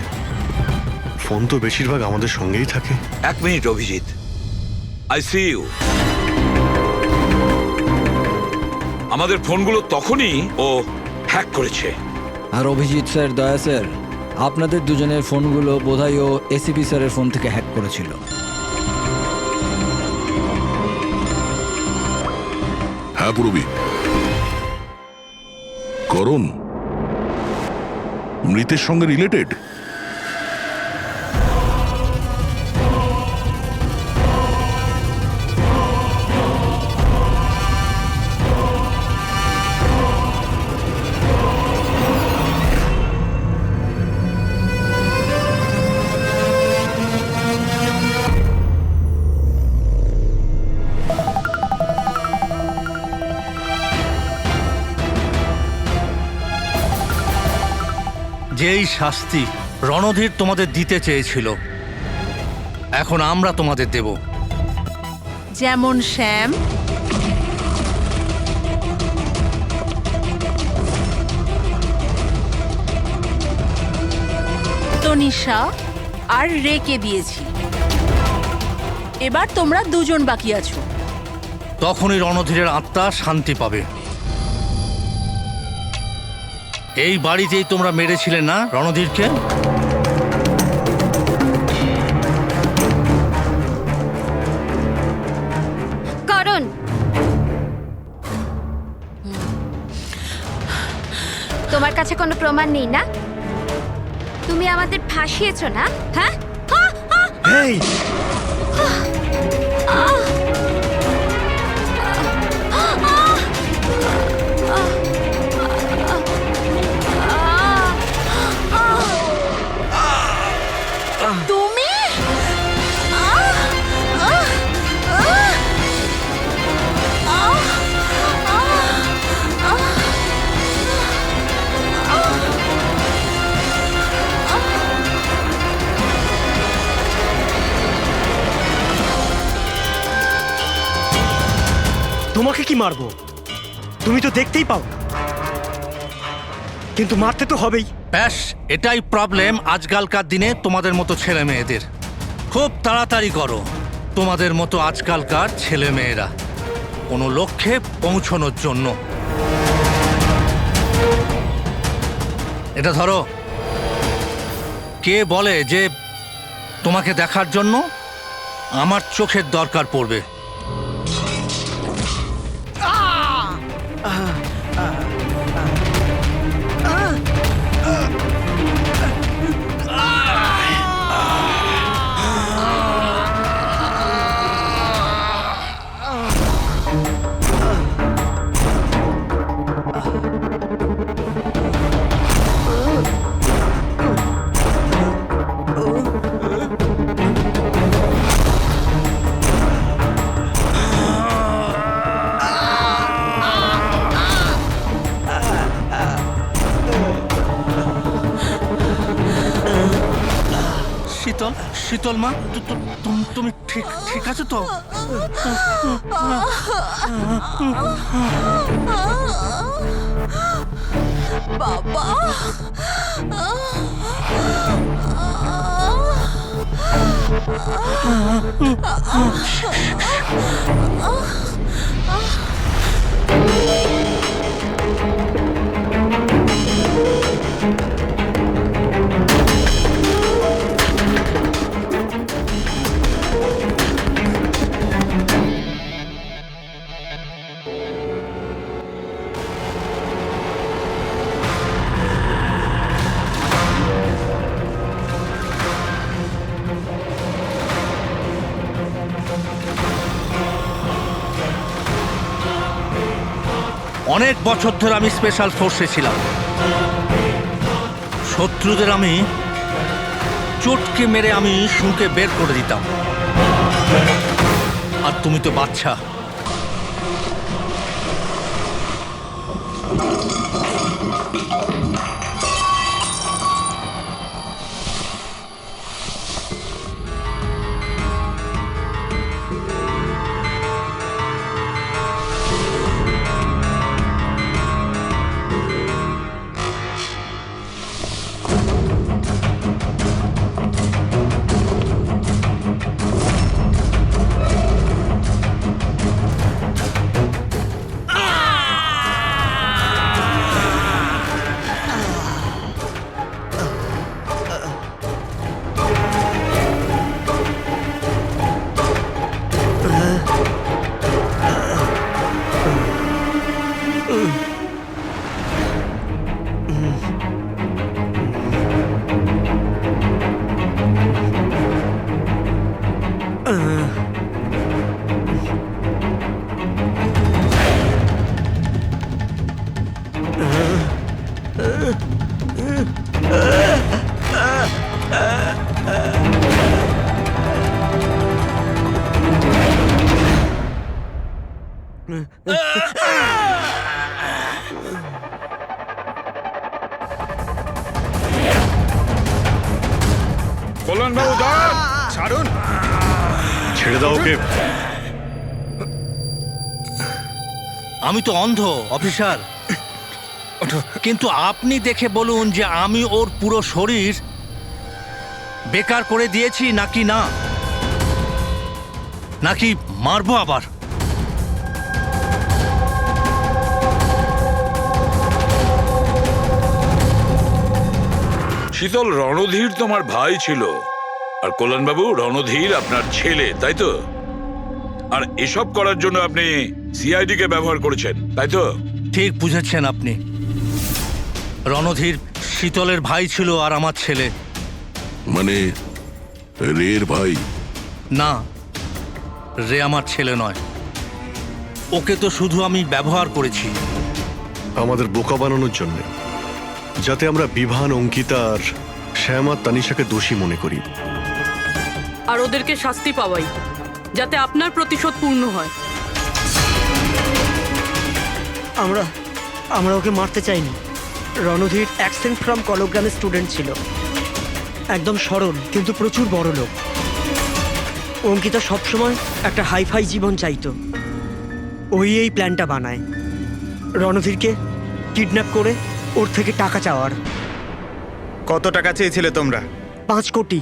Speaker 14: ফোন তো বেশিরভাগ আমাদের সঙ্গেই থাকে।
Speaker 7: 1 minute Abhijit, I see you. আমাদের ফোনগুলো তখনই ও হ্যাক করেছে।
Speaker 4: আর অভিজিৎ স্যার, দয়া স্যার, আপনাদের দুজনের ফোনগুলো বোধহয় ও এসিপি স্যারের ফোন থেকে হ্যাক করেছিল।
Speaker 6: হ্যাঁ পুরবি। করণ মৃতের সঙ্গে রিলেটেড?
Speaker 1: যেই শাস্তি রণধীর তোমাদের দিতে চেয়েছিল এখন আমরা তোমাদের দেব।
Speaker 13: যেমন শ্যাম, তনিষা আর রেকে দিয়েছি। এবার তোমরা দুজন বাকি আছো।
Speaker 1: তখনই রণধীরের আত্মা শান্তি পাবে। এই বাড়িতেই তোমরা মেরেছিলে না রণধীরকে?
Speaker 3: করণ, তোমার কাছে কোনো প্রমাণ নেই না? তুমি আমাদের ফাঁসিয়েছো না? হ্যাঁ,
Speaker 12: এই
Speaker 13: তুমি
Speaker 10: তোমাকে কি মারবো? তুমি তো দেখতেই পাও, কিন্তু মারতে তো হবেই।
Speaker 1: ব্যাস এটাই প্রবলেম আজকালকার দিনে তোমাদের মতো ছেলে মেয়েদের। খুব তাড়াতাড়ি করো। তোমাদের মতো আজকালকার ছেলে মেয়েরা কোনো লক্ষ্যে পৌঁছানোর জন্য। এটা ধরো। কে বলে যে তোমাকে দেখার জন্য আমার চোখের দরকার পড়বে? শীতল, শীতল মা, তুমি ঠিক আছো তো?
Speaker 13: বাবা,
Speaker 1: অনেক বছর ধরে আমি স্পেশাল ফোর্সে ছিলাম। শত্রুদের আমি চটকে মেরে আমি শুঁকে বের করে দিতাম। আর তুমি তো বাচ্চা।
Speaker 7: কল্যাণবাবু দাঁড়ান।
Speaker 9: ছাড়ুন।
Speaker 14: ছেড়ে দাও ওকে।
Speaker 1: আমি তো অন্ধ অফিসার, কিন্তু আপনি দেখে বলুন যে আমি ওর পুরো শরীর বেকার করে দিয়েছি নাকি না, নাকি মারবো আবার?
Speaker 7: শীতল, রণধীর তোমার ভাই ছিল, আর কল্যাণবাবু রণধীর আপনার ছেলে, তাই তো? আর এসব করার জন্য আপনি সিআইডি কে ব্যবহার করেছেন, তাই তো?
Speaker 1: ঠিক বুঝেছেন আপনি। রণধীর শীতলের ভাই ছিল আর আমার ছেলে।
Speaker 6: মানে রের ভাই?
Speaker 1: না, রে আমার ছেলে নয়। ওকে তো শুধু আমি ব্যবহার করেছি।
Speaker 14: আমাদের বোকা বানানোর জন্য, যাতে আমরা বিভান, অঙ্কিতা আর শ্যামা তানিশাকে দোষী মনে করি।
Speaker 8: আর ওদেরকে শাস্তি পাওয়াই, যাতে আপনার প্রতিশোধ পূর্ণ হয়।
Speaker 10: আমরা ওকে মারতে চাইনি। রণধীর অ্যাকসেন্ট ফ্রম কলগ্রামের স্টুডেন্ট ছিল, একদম সরল কিন্তু প্রচুর বড় লোক। অঙ্কিতা সবসময় একটা হাইফাই জীবন চাইতো, ওই এই প্ল্যানটা বানায় রণধীরকে কিডন্যাপ করে ওর থেকে টাকা চাওয়ার।
Speaker 9: কত টাকা চেয়েছিলে তোমরা?
Speaker 10: 5 কোটি।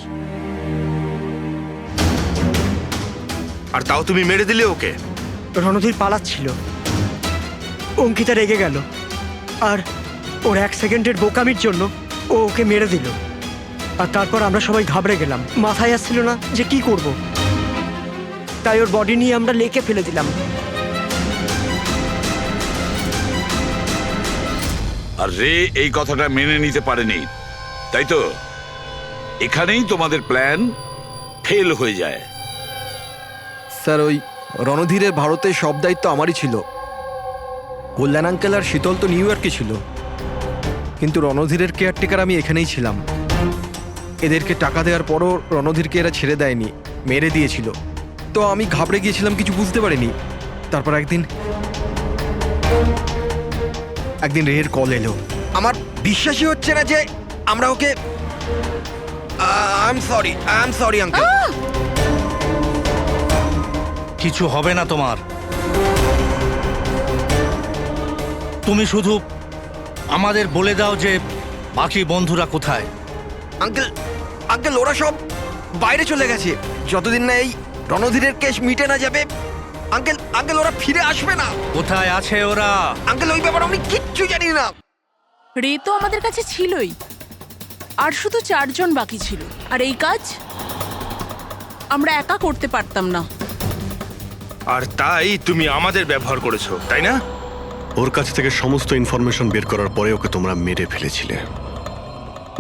Speaker 16: আর তাও তুমি মেরে দিলে ওকে?
Speaker 10: রণধীর পালাচ্ছিল, অঙ্কিতা রেগে গেল, আর ওর 1 সেকেন্ডের বোকামির জন্য ও ওকে মেরে দিল। আর তারপর আমরা সবাই ঘাবড়ে গেলাম, মাথায় আসছিল না যে কি করব। তাই ওর বডি নিয়ে আমরা লেকে ফেলে দিলাম।
Speaker 7: আর রে এই কথাটা মেনে নিতে পারেনি, তাই তো? এখানেই তোমাদের প্ল্যান ফেল হয়ে যায়।
Speaker 4: স্যার, ওই রণধীরের ভারতের সব দায়িত্ব আমারই ছিল। কল্যাণ আঙ্কেল আর শীতল তো নিউ ইয়র্কে ছিল, কিন্তু রণধীরের কেয়ারটেকার আমি এখানেই ছিলাম। এদেরকে টাকা দেওয়ার পরও রণধীরকে এরা ছেড়ে দেয়নি, মেরে দিয়েছিল। তো আমি ঘাবড়ে গিয়েছিলাম, কিছু বুঝতে পারিনি। তারপর একদিন রের কল এলো। আমার বিশ্বাসই হচ্ছে না যে আমরা ওকে... আই এম সরি আঙ্কেল।
Speaker 1: কিছু হবে না তোমার। তুমি শুধু আমাদের বলে দাও যে বাকি বন্ধুরা কোথায়।
Speaker 4: আঙ্কেল ওরা সব বাইরে চলে গেছে। যতদিন না এই রণধীরের কেস মিটে না যাবে, আঙ্কেল ওরা ফিরে আসবে না।
Speaker 1: কোথায় আছে ওরা?
Speaker 4: আঙ্কেল ওই ব্যাপারে আমি কিচ্ছু জানি না।
Speaker 13: রে তো আমাদের কাছে ছিলই, আর শুধু 4 জন বাকি ছিল। আর এই কাজ আমরা একা করতে পারতাম না।
Speaker 16: আর তাই তুমি আমাদের ব্যবহার করেছো, তাই না?
Speaker 14: ওর কাছ থেকে সমস্ত ইনফরমেশন বের করার পরে ওকে তোমরা মেরে ফেলেছিলে,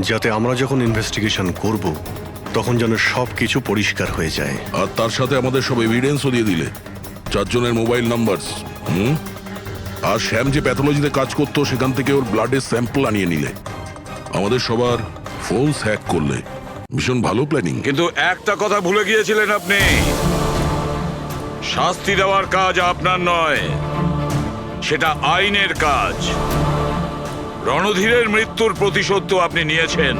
Speaker 14: যাতে আমরা যখন ইনভেস্টিগেশন করব তখন যেন সব কিছু পরিষ্কার হয়ে যায়।
Speaker 6: আর তার সাথে আমাদের সব এভিডেন্সও দিয়ে দিলে, 4 জনের মোবাইল নাম্বার। আর শ্যাম যে প্যাথোলজিতে কাজ করতো সেখান থেকে ওর ব্লাডের স্যাম্পল আনিয়ে নিলে। আমাদের সবার ফোন হ্যাক করলে। ভীষণ ভালো প্ল্যানিং।
Speaker 7: কিন্তু একটা কথা ভুলে গিয়েছিলেন আপনি, শাস্তি দেওয়ার কাজ আপনার নয়, সেটা আইনের কাজ। রণধীরের মৃত্যুর প্রতিশোধ তো আপনি নিয়েছেন,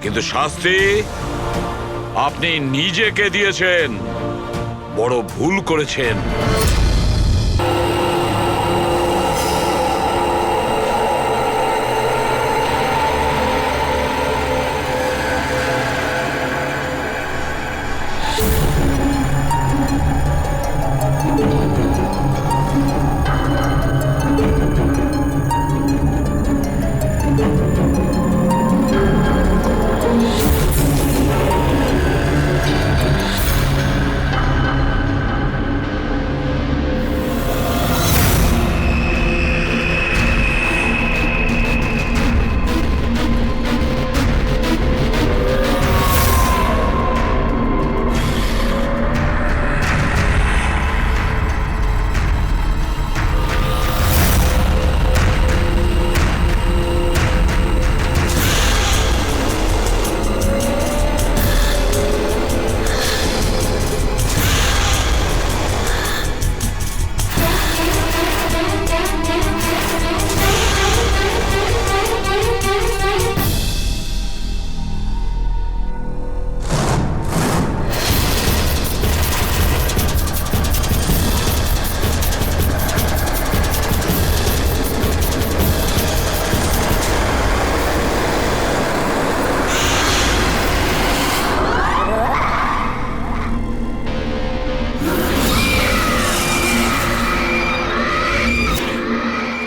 Speaker 7: কিন্তু শাস্তি আপনি নিজেকে দিয়েছেন। বড় ভুল করেছেন।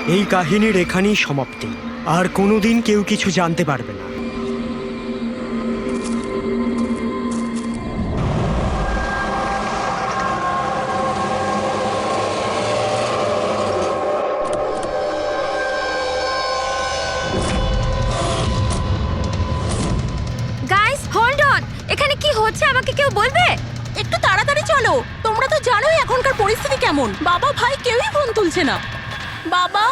Speaker 10: এই কাহিনীর এখানেই সমাপ্তি। আর কোনোদিন কেউ কিছু জানতে পারবে না।
Speaker 3: গাইস হোল্ড অন, এখানে কি হচ্ছে আমাকে কেউ বলবে?
Speaker 13: একটু তাড়াতাড়ি চলো, তোমরা তো জানোই এখনকার পরিস্থিতি কেমন। বাবা ভাই কেউই ফোন তুলছে না। বাবা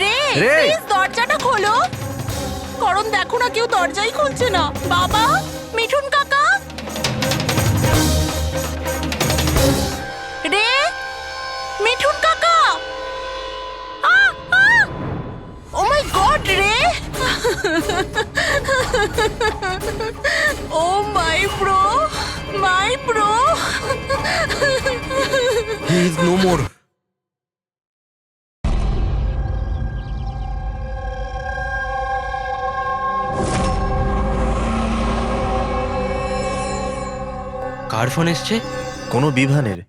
Speaker 13: রে, প্লিজ দরজাটা খোলো। করণ দেখো না, কেউ দরজাই খুলছে না। বাবা, মিঠুন কাকা, রে, মিঠুন কাকা। ও মাই গড রে, oh my bro, my bro.
Speaker 1: He is no more.
Speaker 2: কার ফোন এসছে?
Speaker 12: কোনো বিভানের।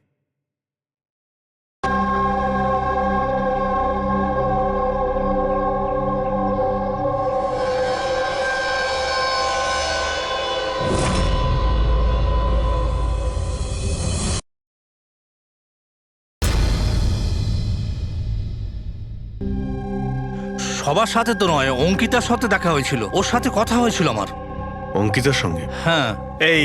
Speaker 1: সবার সাথে তো নয়, অঙ্কিতার সাথে দেখা হয়েছিল, ওর সাথে কথা হয়েছিল আমার।
Speaker 14: অঙ্কিতার সঙ্গে?
Speaker 1: হ্যাঁ।
Speaker 9: এই